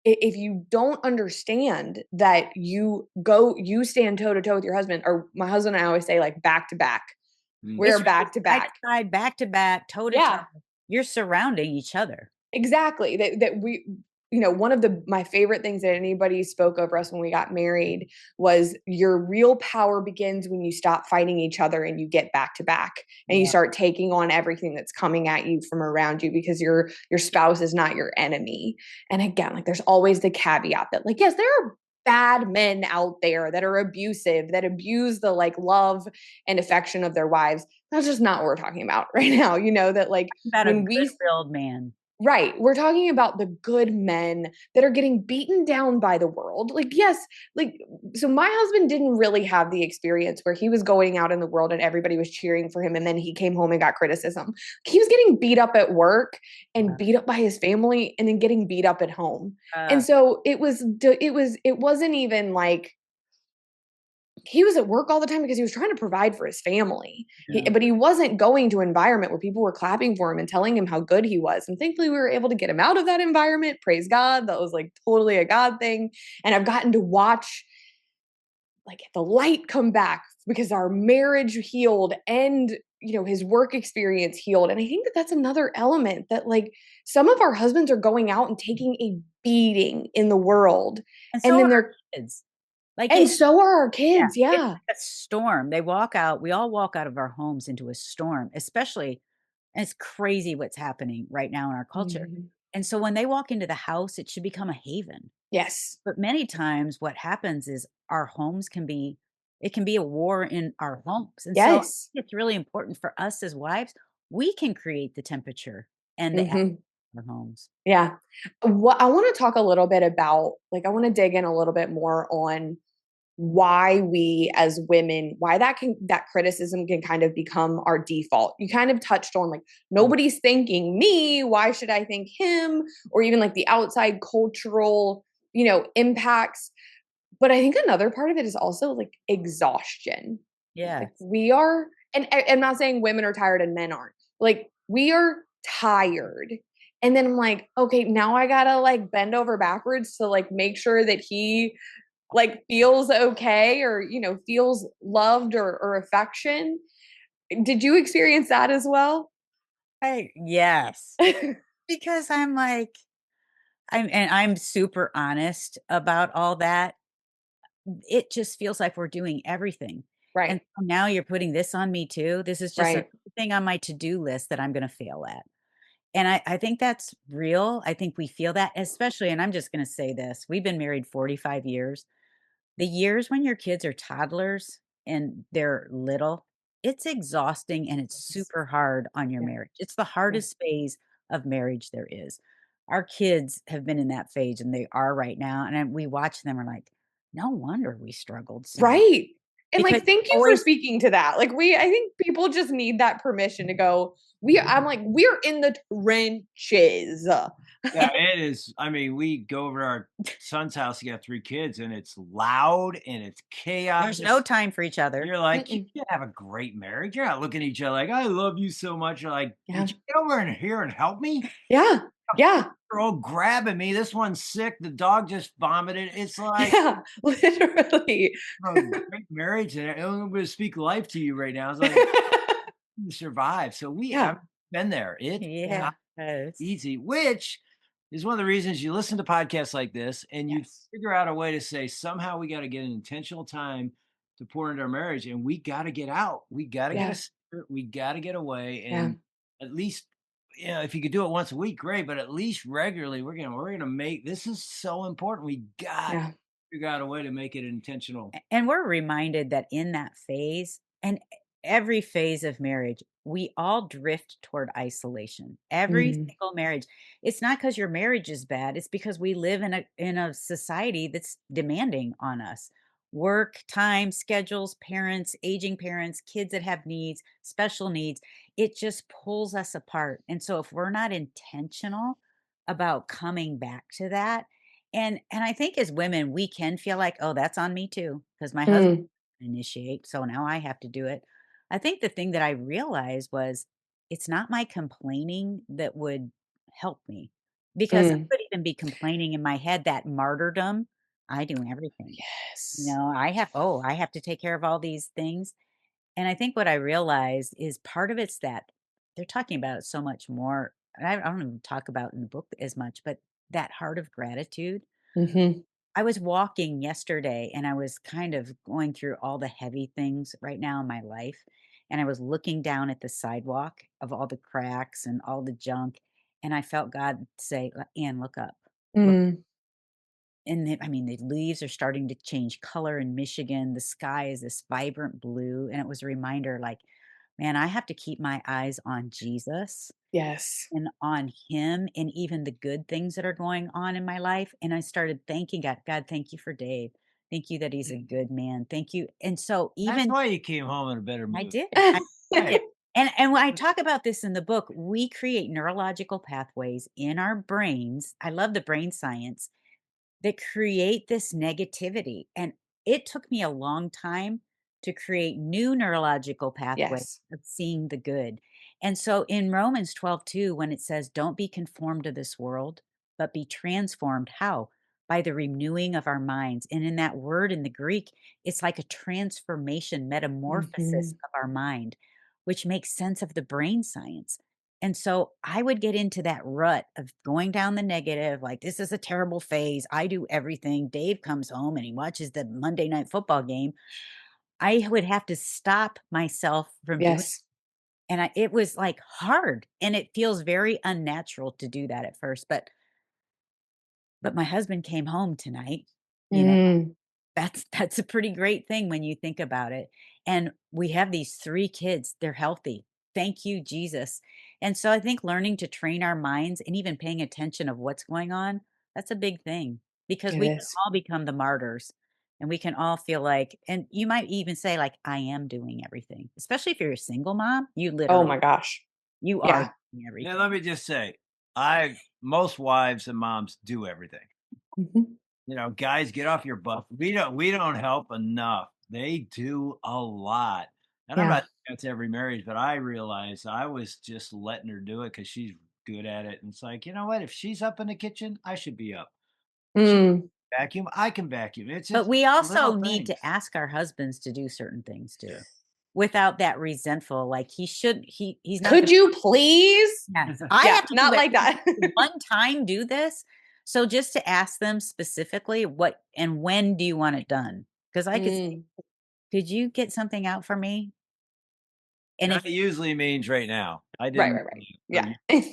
if you don't understand that you stand toe to toe with your husband, or my husband and I always say, like, back to back. Mm. We're It's really back to side to back. side, back to back, toe to toe. Yeah. You're surrounding each other. Exactly. One of my favorite things that anybody spoke over us when we got married was your real power begins when you stop fighting each other and you get back to back and you Yeah. start taking on everything that's coming at you from around you, because your spouse is not your enemy. And again, like, there's always the caveat that, like, yes, there are bad men out there that are abusive, that abuse the, like, love and affection of their wives. That's just not what we're talking about right now. That, like, About a when we good-willed man. right. We're talking about the good men that are getting beaten down by the world. Like, yes, like, so my husband didn't really have the experience where he was going out in the world and everybody was cheering for him and then he came home and got criticism. He was getting beat up at work and Yeah. beat up by his family and then getting beat up at home. And Uh, so it wasn't even like he was at work all the time because he was trying to provide for his family. yeah. But he wasn't going to an environment where people were clapping for him and telling him how good he was. And thankfully, we were able to get him out of that environment. Praise God. That was, like, totally a God thing. And I've gotten to watch, like, the light come back because our marriage healed and, his work experience healed. And I think that that's another element that, like, some of our husbands are going out and taking a beating in the world. And And so are then our they're, kids. Like, and it so are our yeah, kids. it's Yeah. like a storm. We all walk out of our homes into a storm, especially, and it's crazy what's happening right now in our culture. Mhm. And so when they walk into the house, it should become a haven. Yes. But many times what happens is our homes can be a war in our homes. And so I Yes. think it's really important for us as wives, we can create the temperature and the atmosphere Mhm. in our homes. Yeah. What I wanna talk a little bit about, like, I wanna dig in a little bit more on why we as women, why that criticism can kind of become our default. You kind of touched on, like, Mm. nobody's thanking me, why should I thank him? Or even, like, the outside cultural, impacts. But I think another part of it is also, like, exhaustion. Yeah. Like, we are, and I'm not saying women are tired and men aren't. Like, we are tired. And then I'm like, okay, now I gotta, like, bend over backwards to, like, make sure that he, like, feels okay, or, feels loved, or affection. Did you experience that as well? Yes. Because I'm like, I'm super honest about all that. It just feels like we're doing everything. And Right. so now you're putting this on me too. This is just a Right. thing on my to-do list that I'm gonna fail at. And I think that's real. I think we feel that, especially, and I'm just gonna say this, we've been married 45 years. The years when your kids are toddlers and they're little, it's exhausting and it's Yes. super hard on your Yeah. marriage. It's the Yeah. hardest phase of marriage there is. Our kids have been in that phase and they are right now. And we watch them and we're like, no wonder we struggled so much Right. And, because like, thank you for always speaking to that. Like, I think people just need that permission to go, I'm like, we're in the trenches. Yeah, it is. I mean, we go over to our son's house. He got 3 kids, and it's loud and it's chaos. There's no time for each other. You're like, "You Mm-mm. can't have a great marriage." You're not looking at each other like, "I love you so much." You're like, Yeah. "Would you get over in here and help me?" Yeah. Yeah. They're all grabbing me. This one's sick. The dog just vomited. It's like Yeah. Literally. a great marriage, and I'm gonna speak life to you right now. It's like you survive. So I've Yeah. been there. It's Yeah. not Yes. easy, which is one of the reasons you listen to podcasts like this and you Yes. figure out a way to say, somehow we got to get an intentional time to pour into our marriage and we got to get out. We got to get a Yeah. secret. We got to get away. Yeah. And at least, if you could do it once a week, great. But at least regularly, we're gonna make this is so important. We got to Yeah. figure out a way to make it intentional. And we're reminded that in that phase and every phase of marriage, we all drift toward isolation. Every Mm. single marriage. It's not because your marriage is bad, it's because we live in a society that's demanding on us. Work, time, schedules, parents, aging parents, kids that have needs, special needs. It just pulls us apart. And so if we're not intentional about coming back to that, and I think as women, we can feel like, "Oh, that's on me too, because my husband Mm. initiate, so now I have to do it." I think the thing that I realized was it's not my complaining that would help me, because I Mm. could even be complaining in my head that martyrdom, I do everything. Yes. I have to take care of all these things. And I think what I realized is part of it's that they're talking about it so much more. And I don't even talk about in the book as much, but that heart of gratitude. Mhm. I was walking yesterday and I was kind of going through all the heavy things right now in my life. And I was looking down at the sidewalk of all the cracks and all the junk. And I felt God say, Ann, look up. Look. Mm. And I mean, the leaves are starting to change color in Michigan. The sky is this vibrant blue. And it was a reminder like, man, I have to keep my eyes on Jesus Yes. and on him and even the good things that are going on in my life. And I started thanking God. God, thank you for Dave. Thank you that he's a good man. Thank you. And so That's even why you came home in a better I mood. did. I Right. did. And when I talk about this in the book, we create neurological pathways in our brains. I love the brain science that create this negativity. And it took me a long time to create new neurological pathways Yes. of seeing the good. And so in Romans 12:2, when it says, don't be conformed to this world, but be transformed. How? By the renewing of our minds. And in that word in the Greek, it's like a transformation, metamorphosis Mhm. of our mind, which makes sense of the brain science. And so I would get into that rut of going down the negative, like, this is a terrible phase. I do everything. Dave comes home and he watches the Monday night football game. I would have to stop myself from doing, Yes. and it was like hard and it feels very unnatural to do that at first. But my husband came home tonight, you know, Mm. that's a pretty great thing when you think about it, and we have these 3 kids, they're healthy. Thank you, Jesus. And so I think learning to train our minds and even paying attention of what's going on, that's a big thing because It we can is. all become the martyrs, and we can all feel like, and you might even say like, "I am doing everything." Especially if you're a single mom, Oh literally my gosh. you are Yeah. doing Now, everything. let me just say, I most wives and moms do everything. Mhm. Guys, get off your butt. We don't help enough. They do a lot. And I'm Yeah. not saying that's every marriage, but I realized I was just letting her do it because she's good at it. And it's like, you know what? If she's up in the kitchen, I should be up. She Mm. vacuum, I can vacuum. It's But just we little also need things. to ask our husbands to do certain things too, without that resentful, like he should he's not Could gonna. you please? Yes, I Yeah, have to do not it like that. one time do this. So just to ask them specifically what and when do you want it done? Because I could say, Mm. "Could you get something out for me?" And if That usually means right now. I Right, didn't. right, right. Yeah.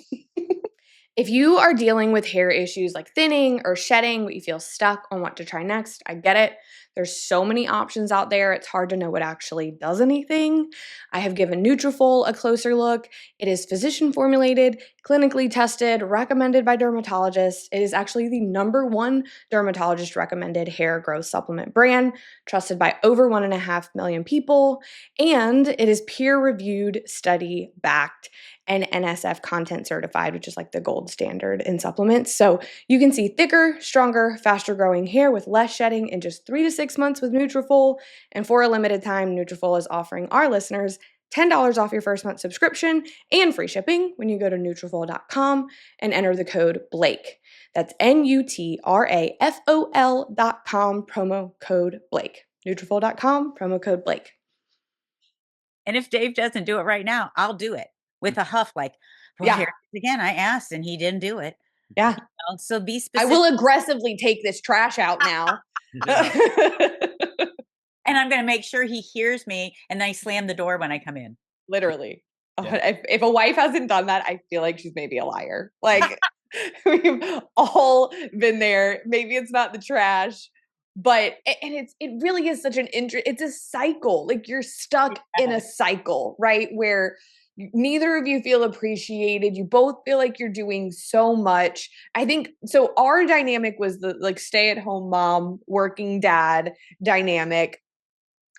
If you are dealing with hair issues like thinning or shedding, but you feel stuck on what to try next, I get it. There's so many options out there. It's hard to know what actually does anything. I have given Neutrifol a closer look. It is physician formulated, clinically tested, recommended by dermatologists. It is actually the #1 dermatologist recommended hair growth supplement brand, trusted by over 1.5 million people, and it is peer reviewed, study backed. and NSF content certified, which is like the gold standard in supplements. So you can see thicker, stronger, faster growing hair with less shedding in just 3 to 6 months with Neutrifol. And for a limited time, Neutrifol is offering our listeners $10 off your first month subscription and free shipping when you go to Neutrifol.com and enter the code Blake. That's Nutrafol.com, promo code Blake. Nutrafol.com, promo code Blake. And if Dave doesn't do it right now, I'll do it with a huff like, well, here again, I asked and he didn't do it. Yeah. So be I specific. will aggressively take this trash out now. And I'm going to make sure he hears me and I slam the door when I come in. Literally. If a wife hasn't done that, I feel like she's maybe a liar. Like we've all been there. Maybe it's not the trash, but it really is such an it's a cycle. Like you're stuck in a cycle, right? Where neither of you feel appreciated. You both feel like you're doing so much. I think so. Our dynamic was the like stay-at-home mom, working dad dynamic.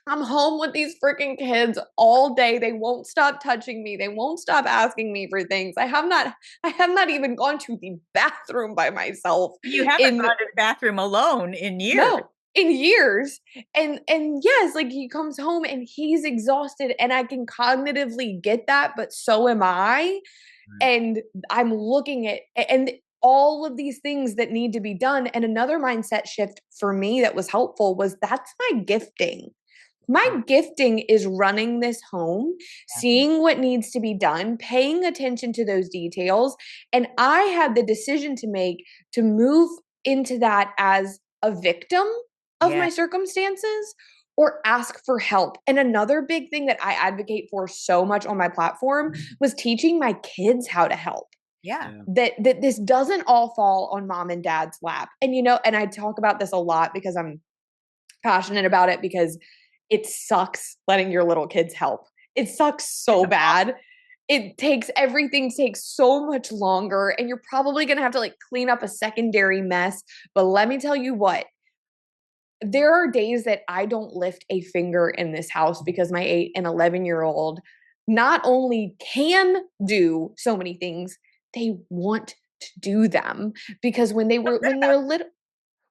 I'm home with these freaking kids all day. They won't stop touching me. They won't stop asking me for things. I have not even gone to the bathroom by myself. You haven't gone to the bathroom alone in years. No, in years. And yes, like he comes home and he's exhausted and I can cognitively get that, but so am I. And I'm looking at and all of these things that need to be done. And another mindset shift for me that was helpful was that's my gifting. My gifting is running this home, seeing what needs to be done, paying attention to those details. And I had the decision to make to move into that as a victim of my circumstances or ask for help. And another big thing that I advocate for so much on my platform was teaching my kids how to help. That this doesn't all fall on mom and dad's lap. And and I talk about this a lot because I'm passionate about it because it sucks letting your little kids help. It sucks so bad. Everything takes so much longer and you're probably going to have to like clean up a secondary mess. But let me tell you what, there are days that I don't lift a finger in this house because my 8 and 11-year-old not only can do so many things, they want to do them because when they're little,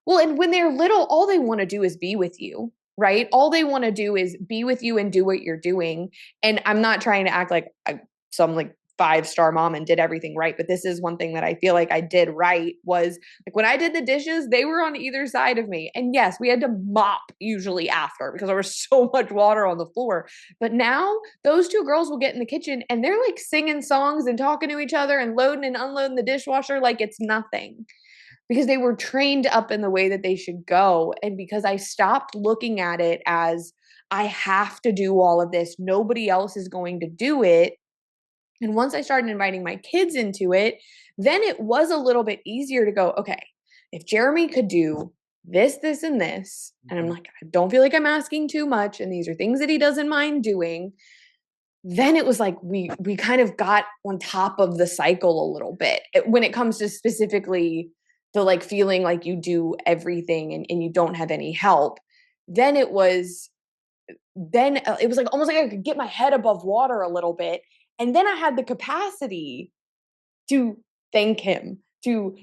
well, and when they're little, all they want to do is be with you. Right? All they want to do is be with you and do what you're doing. And I'm not trying to act like some like 5-star mom and did everything right. But this is one thing that I feel like I did right was like when I did the dishes, they were on either side of me. And yes, we had to mop usually after because there was so much water on the floor. But now those two girls will get in the kitchen and they're like singing songs and talking to each other and loading and unloading the dishwasher like it's nothing. Because they were trained up in the way that they should go. And because I stopped looking at it as I have to do all of this, nobody else is going to do it. And once I started inviting my kids into it, then it was a little bit easier to go, okay, if Jeremy could do this, this, and this, and I'm like, I don't feel like I'm asking too much, and these are things that he doesn't mind doing, then it was like we kind of got on top of the cycle a little bit when it comes to specifically the like feeling like you do everything and you don't have any help. Then it was like almost like I could get my head above water a little bit. And then I had the capacity to thank him, to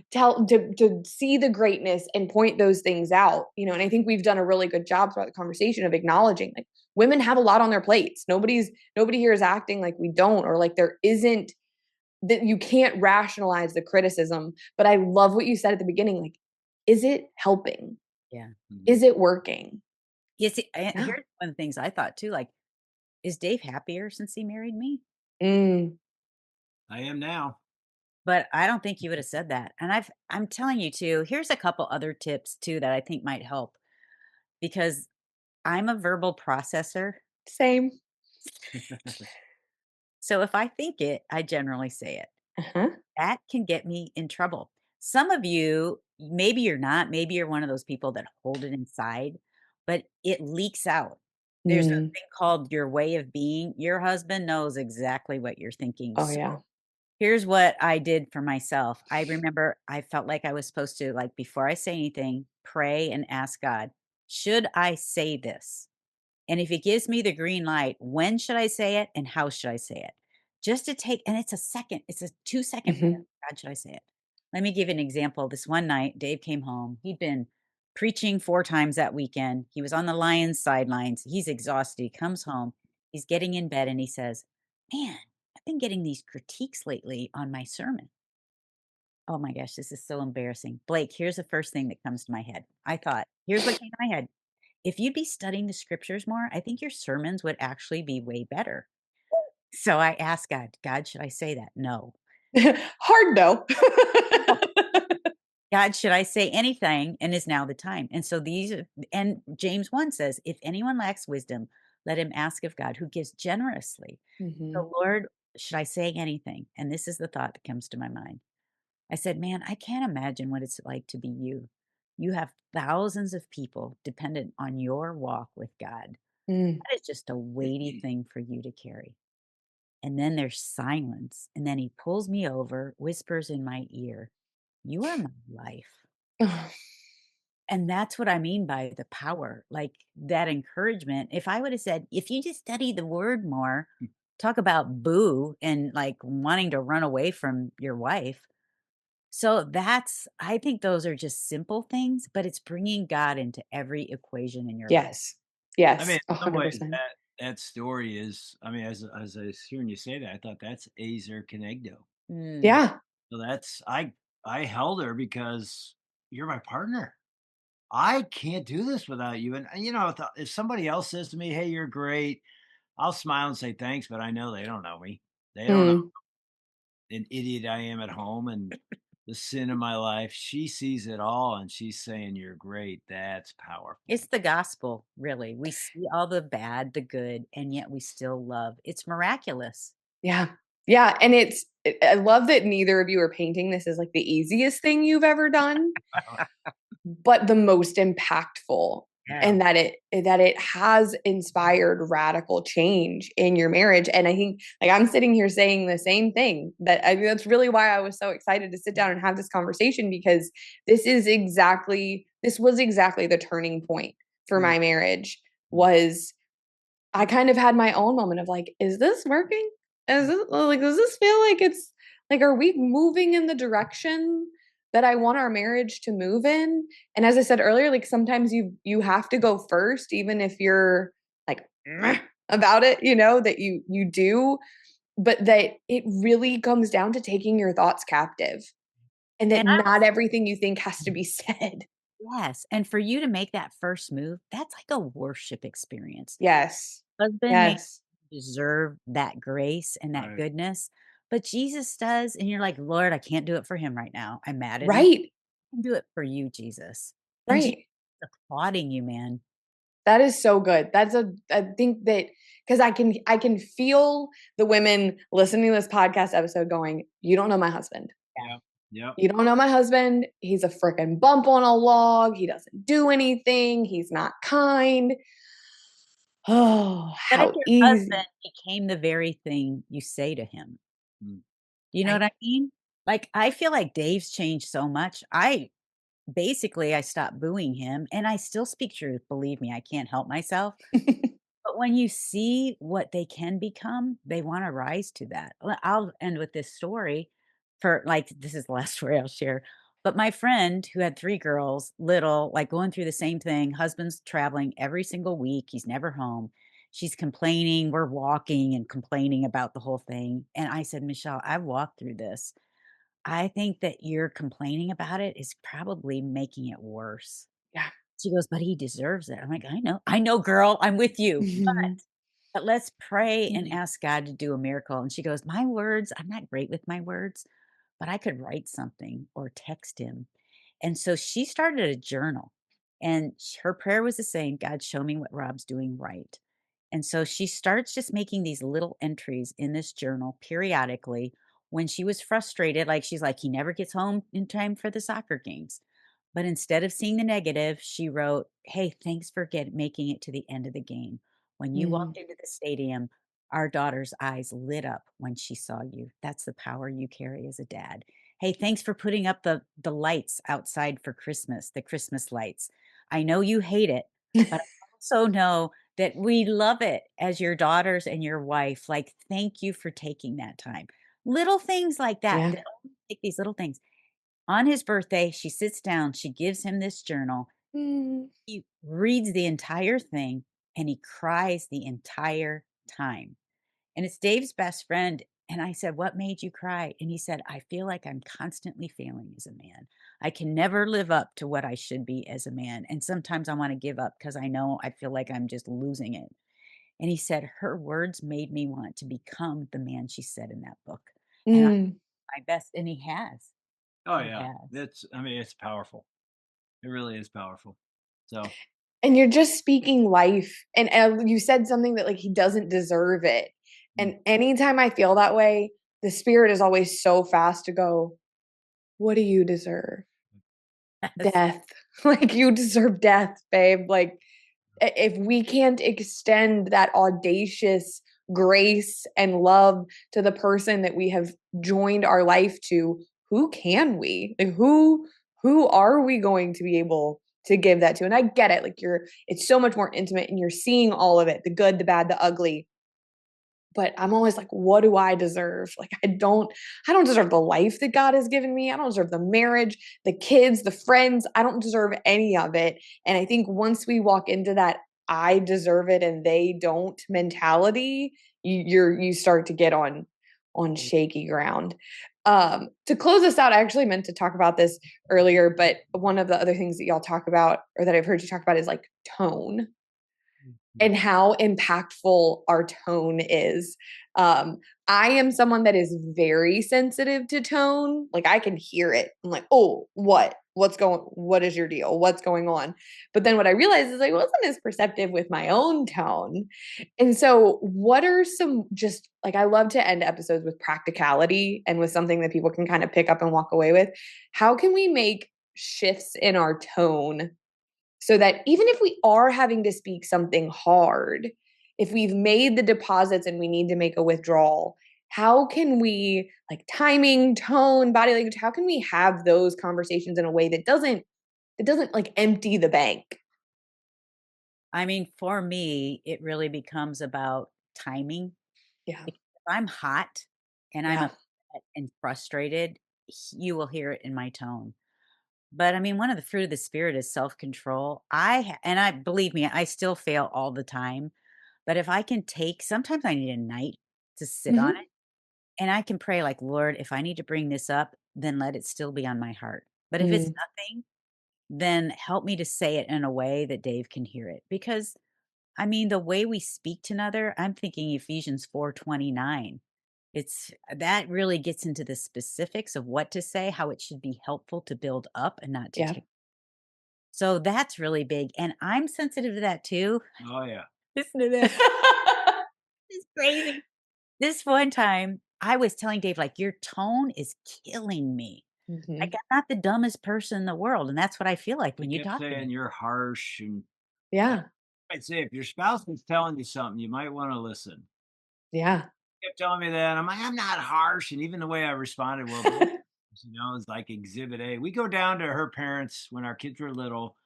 see the greatness and point those things out, and I think we've done a really good job throughout the conversation of acknowledging like women have a lot on their plates. Nobody here is acting like we don't, or like there isn't, that you can't rationalize the criticism. But I love what you said at the beginning. Like, is it helping? Yeah. Is it working? Yes. Here's one of the things I thought too, like, is Dave happier since he married me? I am now. But I don't think you would have said that. And I'm telling you too, here's a couple other tips too that I think might help because I'm a verbal processor. Same. So if I think it, I generally say it. That can get me in trouble. Some of you, maybe you're not, maybe you're one of those people that hold it inside, but it leaks out. There's a thing called your way of being. Your husband knows exactly what you're thinking. Oh, yeah. Here's what I did for myself. I remember I felt like I was supposed to, like, before I say anything, pray and ask God, should I say this? And if it gives me the green light, when should I say it and how should I say it? just to take, and it's a second, it's a 2-second prayer. Mhm. God, should I say it? Let me give you an example. This one night, Dave came home. He'd been preaching 4 times that weekend. He was on the Lions sidelines. He's exhausted. He comes home. He's getting in bed and he says, "Man, I've been getting these critiques lately on my sermon." Oh my gosh, this is so embarrassing. Blake, here's the first thing that comes to my head. I thought, here's what came to my head. If you'd be studying the scriptures more, I think your sermons would actually be way better. So I asked God, God, should I say that? No. Hard no. God, should I say anything? And is now the time. And so and James 1 says, if anyone lacks wisdom, let him ask of God who gives generously. Mhm. So, Lord, should I say anything? And this is the thought that comes to my mind. I said, man, I can't imagine what it's like to be you. You have thousands of people dependent on your walk with God. Mm. That is just a weighty thing for you to carry. And then there's silence. And then he pulls me over, whispers in my ear, "You are my life." And that's what I mean by the power, like that encouragement. If I would have said, if you just study the word more, talk about boo and like wanting to run away from your wife. So I think those are just simple things, but it's bringing God into every equation in your life. Yes. I mean, Yes, in some ways 100%. that story is, I mean, as I was hearing you say that, I thought that's Azer Kenegdo. Mm. Yeah. So that's I held her because you're my partner. I can't do this without you. And you know, if somebody else says to me, "Hey, you're great," I'll smile and say thanks, but I know they don't know me. They don't know Mm. an idiot I am at home and the sin in my life. She sees it all and she's saying you're great. That's powerful. It's the gospel, really. We see all the bad, the good, and yet we still love. It's miraculous. Yeah. Yeah, and I love that neither of you are painting this as, like, the easiest thing you've ever done, but the most impactful, Yeah. and that it has inspired radical change in your marriage. And I think, like, I'm sitting here saying the same thing. That I mean, that's really why I was so excited to sit down and have this conversation, because this was exactly the turning point for Mm, my marriage. mm, Was I kind of had my own moment of like, is this working? Is this like, does this feel like it's like, are we moving in the direction that I want our marriage to move in? And as I said earlier, like sometimes you have to go first, even if you're like "Meh," about it, that you do, but that it really comes down to taking your thoughts captive, and that And I not everything you think has to be said. Yes, and for you to make that first move, that's like a worship experience. Yes. Husband may Yes. deserve that grace and that right. goodness, but Jesus does, and you're like, "Lord, I can't do it for him right now. I'm mad at him. Right. I can do it for you, Jesus." And Jesus Right. is applauding you, man. That is so good. I think that, because I can feel the women listening to this podcast episode going, "You don't know my husband. Yep. Yep. You don't know my husband. He's a freaking bump on a log. He doesn't do anything. He's not kind." Oh, What if how your easy. husband became the very thing you say to him? Mm, Do you know what Right. I mean? Like, I feel like Dave's changed so much. I stopped booing him, and I still speak truth, believe me, I can't help myself. But when you see what they can become, they wanna rise to that. I'll end with this story for like, this is the last story I'll share. But my friend who had 3 girls, little, like, going through the same thing, husband's traveling every single week, he's never home. She's complaining, we're walking and complaining about the whole thing, and I said, "Michelle, I've walked through this. I think that you're complaining about it is probably making it worse." Yeah. She goes, "But he deserves it." I'm like, I know, girl, I'm with you, but let's pray and ask God to do a miracle." And she goes, "My words, I'm not great with my words, but I could write something or text him." And so she started a journal, and her prayer was the same: "God, show me what Rob's doing right." And so she starts just making these little entries in this journal periodically when she was frustrated. Like, she's like, "He never gets home in time for the soccer games." But instead of seeing the negative, she wrote, "Hey, thanks for making it to the end of the game. When you Mm. walked into the stadium, our daughter's eyes lit up when she saw you. That's the power you carry as a dad. Hey, thanks for putting up the lights outside for Christmas, the Christmas lights. I know you hate it, but I also know that we love it as your daughters and your wife. Like, thank you for taking that time. Little things like that. Yeah. That take these little things. On his birthday, she sits down, she gives him this journal. Mm. He reads the entire thing and he cries the entire time. And it's Dave's best friend. And I said, "What made you cry?" And he said, "I feel like I'm constantly failing as a man. I can never live up to what I should be as a man. And sometimes I want to give up because I know I feel like I'm just losing it." And he said, "Her words made me want to become the man she said in that book." And I Mm. my best, and he has. Oh He yeah. has. I mean, it's powerful. It really is powerful. So, And you're just speaking life. And you said something that like he doesn't deserve it. mm, And anytime I feel that way, the spirit is always so fast to go, what do you deserve? Yes. Death. Like you deserve death, babe. Like if we can't extend that audacious grace and love to the person that we have joined our life to, who can we? Like who are we going to be able to give that to? And I get it. Like it's so much more intimate and you're seeing all of it, the good, the bad, the ugly. But I'm always like, what do I deserve? Like I don't deserve the life that God has given me. I don't deserve the marriage, the kids, the friends. I don't deserve any of it. And I think once we walk into that I deserve it and they don't mentality, you start to get on shaky ground. To close this out, I actually meant to talk about this earlier, but one of the other things that y'all talk about or that I've heard you talk about is like tone mm, and how impactful our tone is. Um, I am someone that is very sensitive to tone. Like I can hear it. I'm like, oh, what? What is your deal? What's going on? But then what I realized is I wasn't as perceptive with my own tone. And so, what are some just like I love to end episodes with practicality and with something that people can kind of pick up and walk away with. How can we make shifts in our tone so that even if we are having to speak something hard, if we've made the deposits and we need to make a withdrawal, how can we like timing, tone, body language, how can we have those conversations in a way that doesn't like empty the bank? I mean, for me, it really becomes about timing. Yeah. If I'm hot and I'm Yeah. upset and frustrated, you will hear it in my tone. But I mean, one of the fruit of the spirit is self-control. And I believe me, I still fail all the time. But if I can take, sometimes I need a night to sit on Mhm. it and I can pray like, Lord, if I need to bring this up, then let it still be on my heart. But if it's Mm. nothing, then help me to say it in a way that Dave can hear it. Because I mean, the way we speak to another, I'm thinking Ephesians 4:29. It's that really gets into the specifics of what to say, how it should be helpful to build up and not to Yeah. tear. So that's really big. And I'm sensitive to that too. oh yeah. Listen to this. It's crazy. This one time I was telling Dave, like, your tone is killing me. Like, Mhm. I'm not the dumbest person in the world. And that's what I feel like They when you kept talk to me. saying you're harsh, and Yeah. I'd say if your spouse is telling you something, you might want to listen. Yeah. Kept telling me that. I'm like, I'm not harsh, and even the way I responded, well, but is like Exhibit A. We go down to her parents when our kids were little,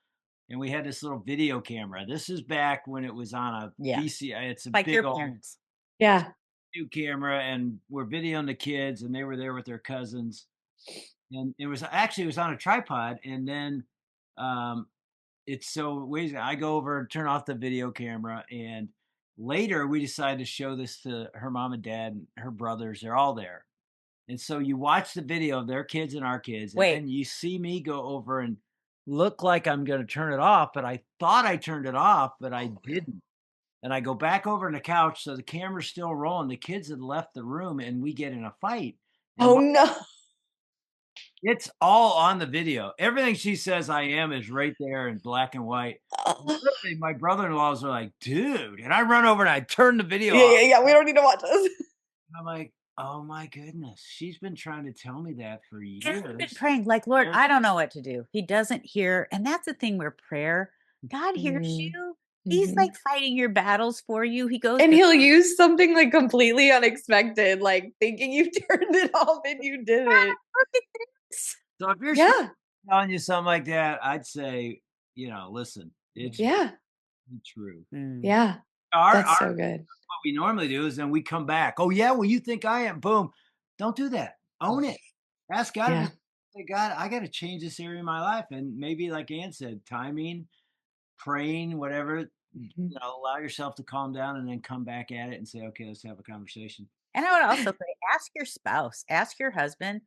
and we had this little video camera. This is back when it was on a Yeah. VC. It's a Like big your old parents. Yeah. new camera, and we're videoing the kids, and they were there with their cousins, and it was on a tripod, and then um, it's so ways I go over and turn off the video camera, and later we decided to show this to her mom and dad and her brothers. They're all there. And so you watch the video of their kids and our kids, and Wait, then you see me go over and look like I'm going to turn it off, but I thought I turned it off, but I Oh, didn't. And I go back over on the couch, so the camera's still rolling. The kids had left the room, and we get in a fight. And oh no. it's all on the video. Everything she says I am is right there in black and white. Literally, my brother-in-laws are like, "Dude," and I run over and I turn the video Yeah, off. yeah, yeah. We don't need to watch this. I'm like, "Oh my goodness, she's been trying to tell me that for and I've been years." praying, like, Lord, And I don't know what to do. He doesn't hear. And that's the thing where prayer, God hears Mm. you. He's like Mhm. fighting your battles for you. He goes And before. he'll use something, like, completely unexpected, like, thinking you turned it off and you didn't. Look at this. so if your spouse Yeah, is telling you something like that, I'd say, listen, it's yeah. True. Yeah, Our that's so good. what we normally do is then we come back. Oh yeah, well you think I am? Boom. Don't do that. Own it. Ask God. Yeah. Say, God, I got to change this area of my life, and maybe like Ann said, timing, praying, whatever. Mhm. Allow yourself to calm down, and then come back at it and say, okay, let's have a conversation. And I would also say, ask your spouse, ask your husband,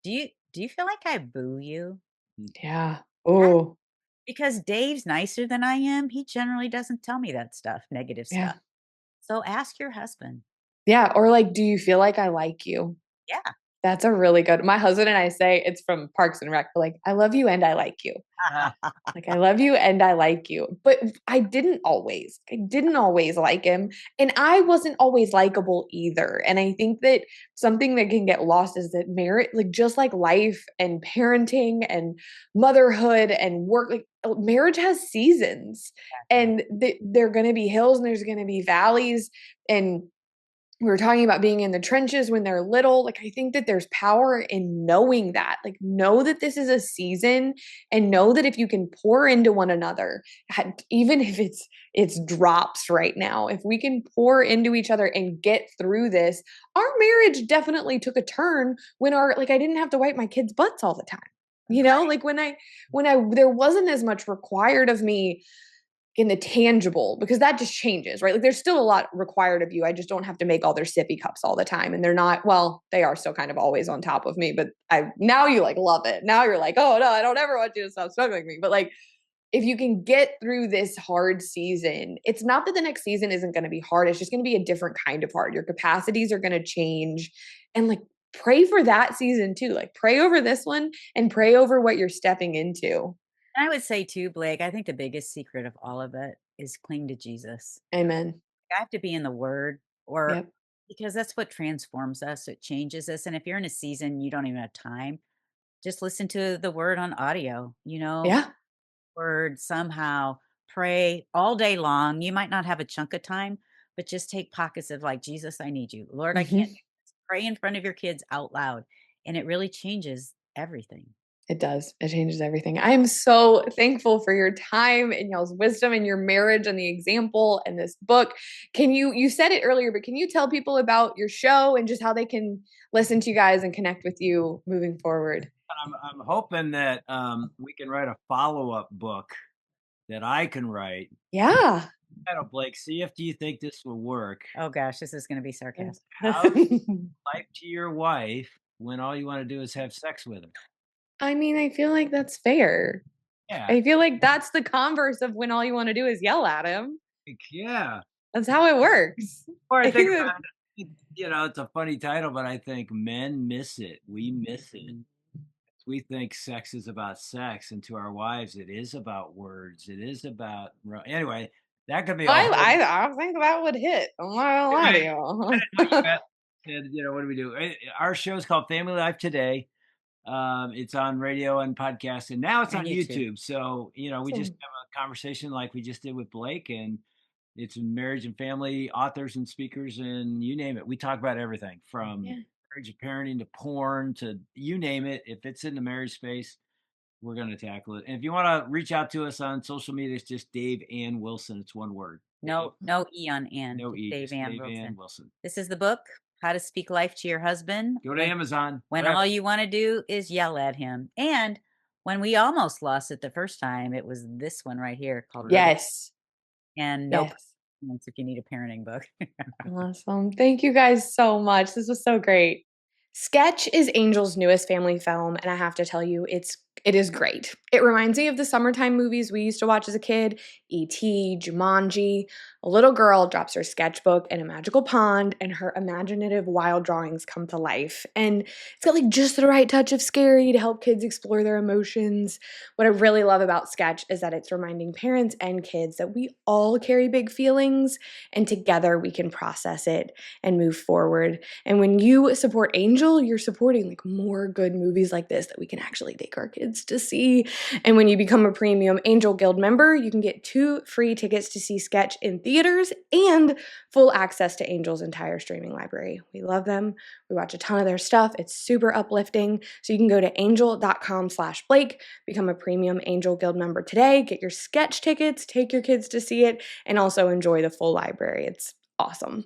do you feel like I boo you? Mm. Yeah. Yeah, Oh, because Dave's nicer than I am. He generally doesn't tell me that stuff, negative yeah. stuff. So ask your husband. Yeah, or like, do you feel like I like you? Yeah. That's a really good my husband and I say it's from Parks and Rec, but like, I love you and I like you. Like, I love you and I like you. But I didn't always like him. And I wasn't always likable either. And I think that something that can get lost is that marriage, like just like life and parenting and motherhood and work, like marriage has seasons and there are going to be hills and there's going to be valleys. And we were talking about being in the trenches when they're little. Like, I think that there's power in knowing that. Like, know that this is a season and know that if you can pour into one another, even if it's drops right now, if we can pour into each other and get through this, our marriage definitely took a turn when I didn't have to wipe my kids' butts all the time. Like when I there wasn't as much required of me in the tangible, because that just changes, right? Like there's still a lot required of you. I just don't have to make all their sippy cups all the time. And they're not, well, they are still kind of always on top of me, but now you like love it. Now you're like, oh no, I don't ever want you to stop smuggling me. But like, if you can get through this hard season, it's not that the next season isn't going to be hard. It's just going to be a different kind of hard. Your capacities are going to change. And like, pray for that season too. Like, pray over this one and pray over what you're stepping into. And I would say too, Blake, I think the biggest secret of all of it is cling to Jesus. Amen. You have to be in the word or Yep. because that's what transforms us. It changes us. And if you're in a season you don't even have time, just listen to the word on audio, Yeah. word somehow, pray all day long. You might not have a chunk of time, but just take pockets of like, Jesus, I need you. Lord, I can't do Hmm. this. Pray in front of your kids out loud. And it really changes everything. It does. It changes everything. I am so thankful for your time and y'all's wisdom and your marriage and the example and this book. You said it earlier, but can you tell people about your show and just how they can listen to you guys and connect with you moving forward? I'm hoping that we can write a follow-up book that I can write. Yeah. Title, Blake, see if you think this will work. Oh gosh, this is going to be sarcastic. How life to your wife when all you want to do is have sex with her. I mean, I feel like that's fair. Yeah. I feel like that's the converse of when all you want to do is yell at him. Yeah. That's how it works. Or I think that- about it, it's a funny title, but I think men miss it. We miss it. We think sex is about sex, and to our wives, it is about words. It is about anyway. That could be a whole. I think that would hit. I'm not gonna lie to you. And what do we do? Our show is called Family Life Today. It's on radio and podcast, and now it's And on YouTube. YouTube. So we just have a conversation like we just did with Blake, and it's marriage and family authors and speakers, and you name it. We talk about everything from marriage and parenting to porn to you name it. If it's in the marriage space, we're going to tackle it. And if you want to reach out to us on social media, it's just Dave Ann Wilson. It's one word. No E on Ann. No E. Dave Ann Ann Wilson. Wilson. This is the book, How to Speak Life to Your Husband. Go to Amazon. When all you want to do is yell at him. And when we almost lost it the first time, it was this one right here called Yes. And no if you need a parenting book. Awesome. Thank you guys so much. This was so great. Sketch is Angel's newest family film, and I have to tell you, it is great. It reminds me of the summertime movies we used to watch as a kid, E.T., Jumanji. A little girl drops her sketchbook in a magical pond, and her imaginative wild drawings come to life. And it's got like just the right touch of scary to help kids explore their emotions. What I really love about Sketch is that it's reminding parents and kids that we all carry big feelings, and together we can process it and move forward. And when you support Angel, you're supporting like more good movies like this that we can actually take our kids to see. And when you become a premium Angel Guild member, you can get 2 free tickets to see Sketch in theaters theaters, and full access to Angel's entire streaming library. We love them. We watch a ton of their stuff. It's super uplifting. So you can go to angel.com/Blake, become a premium Angel Guild member today, get your sketch tickets, take your kids to see it, and also enjoy the full library. It's awesome.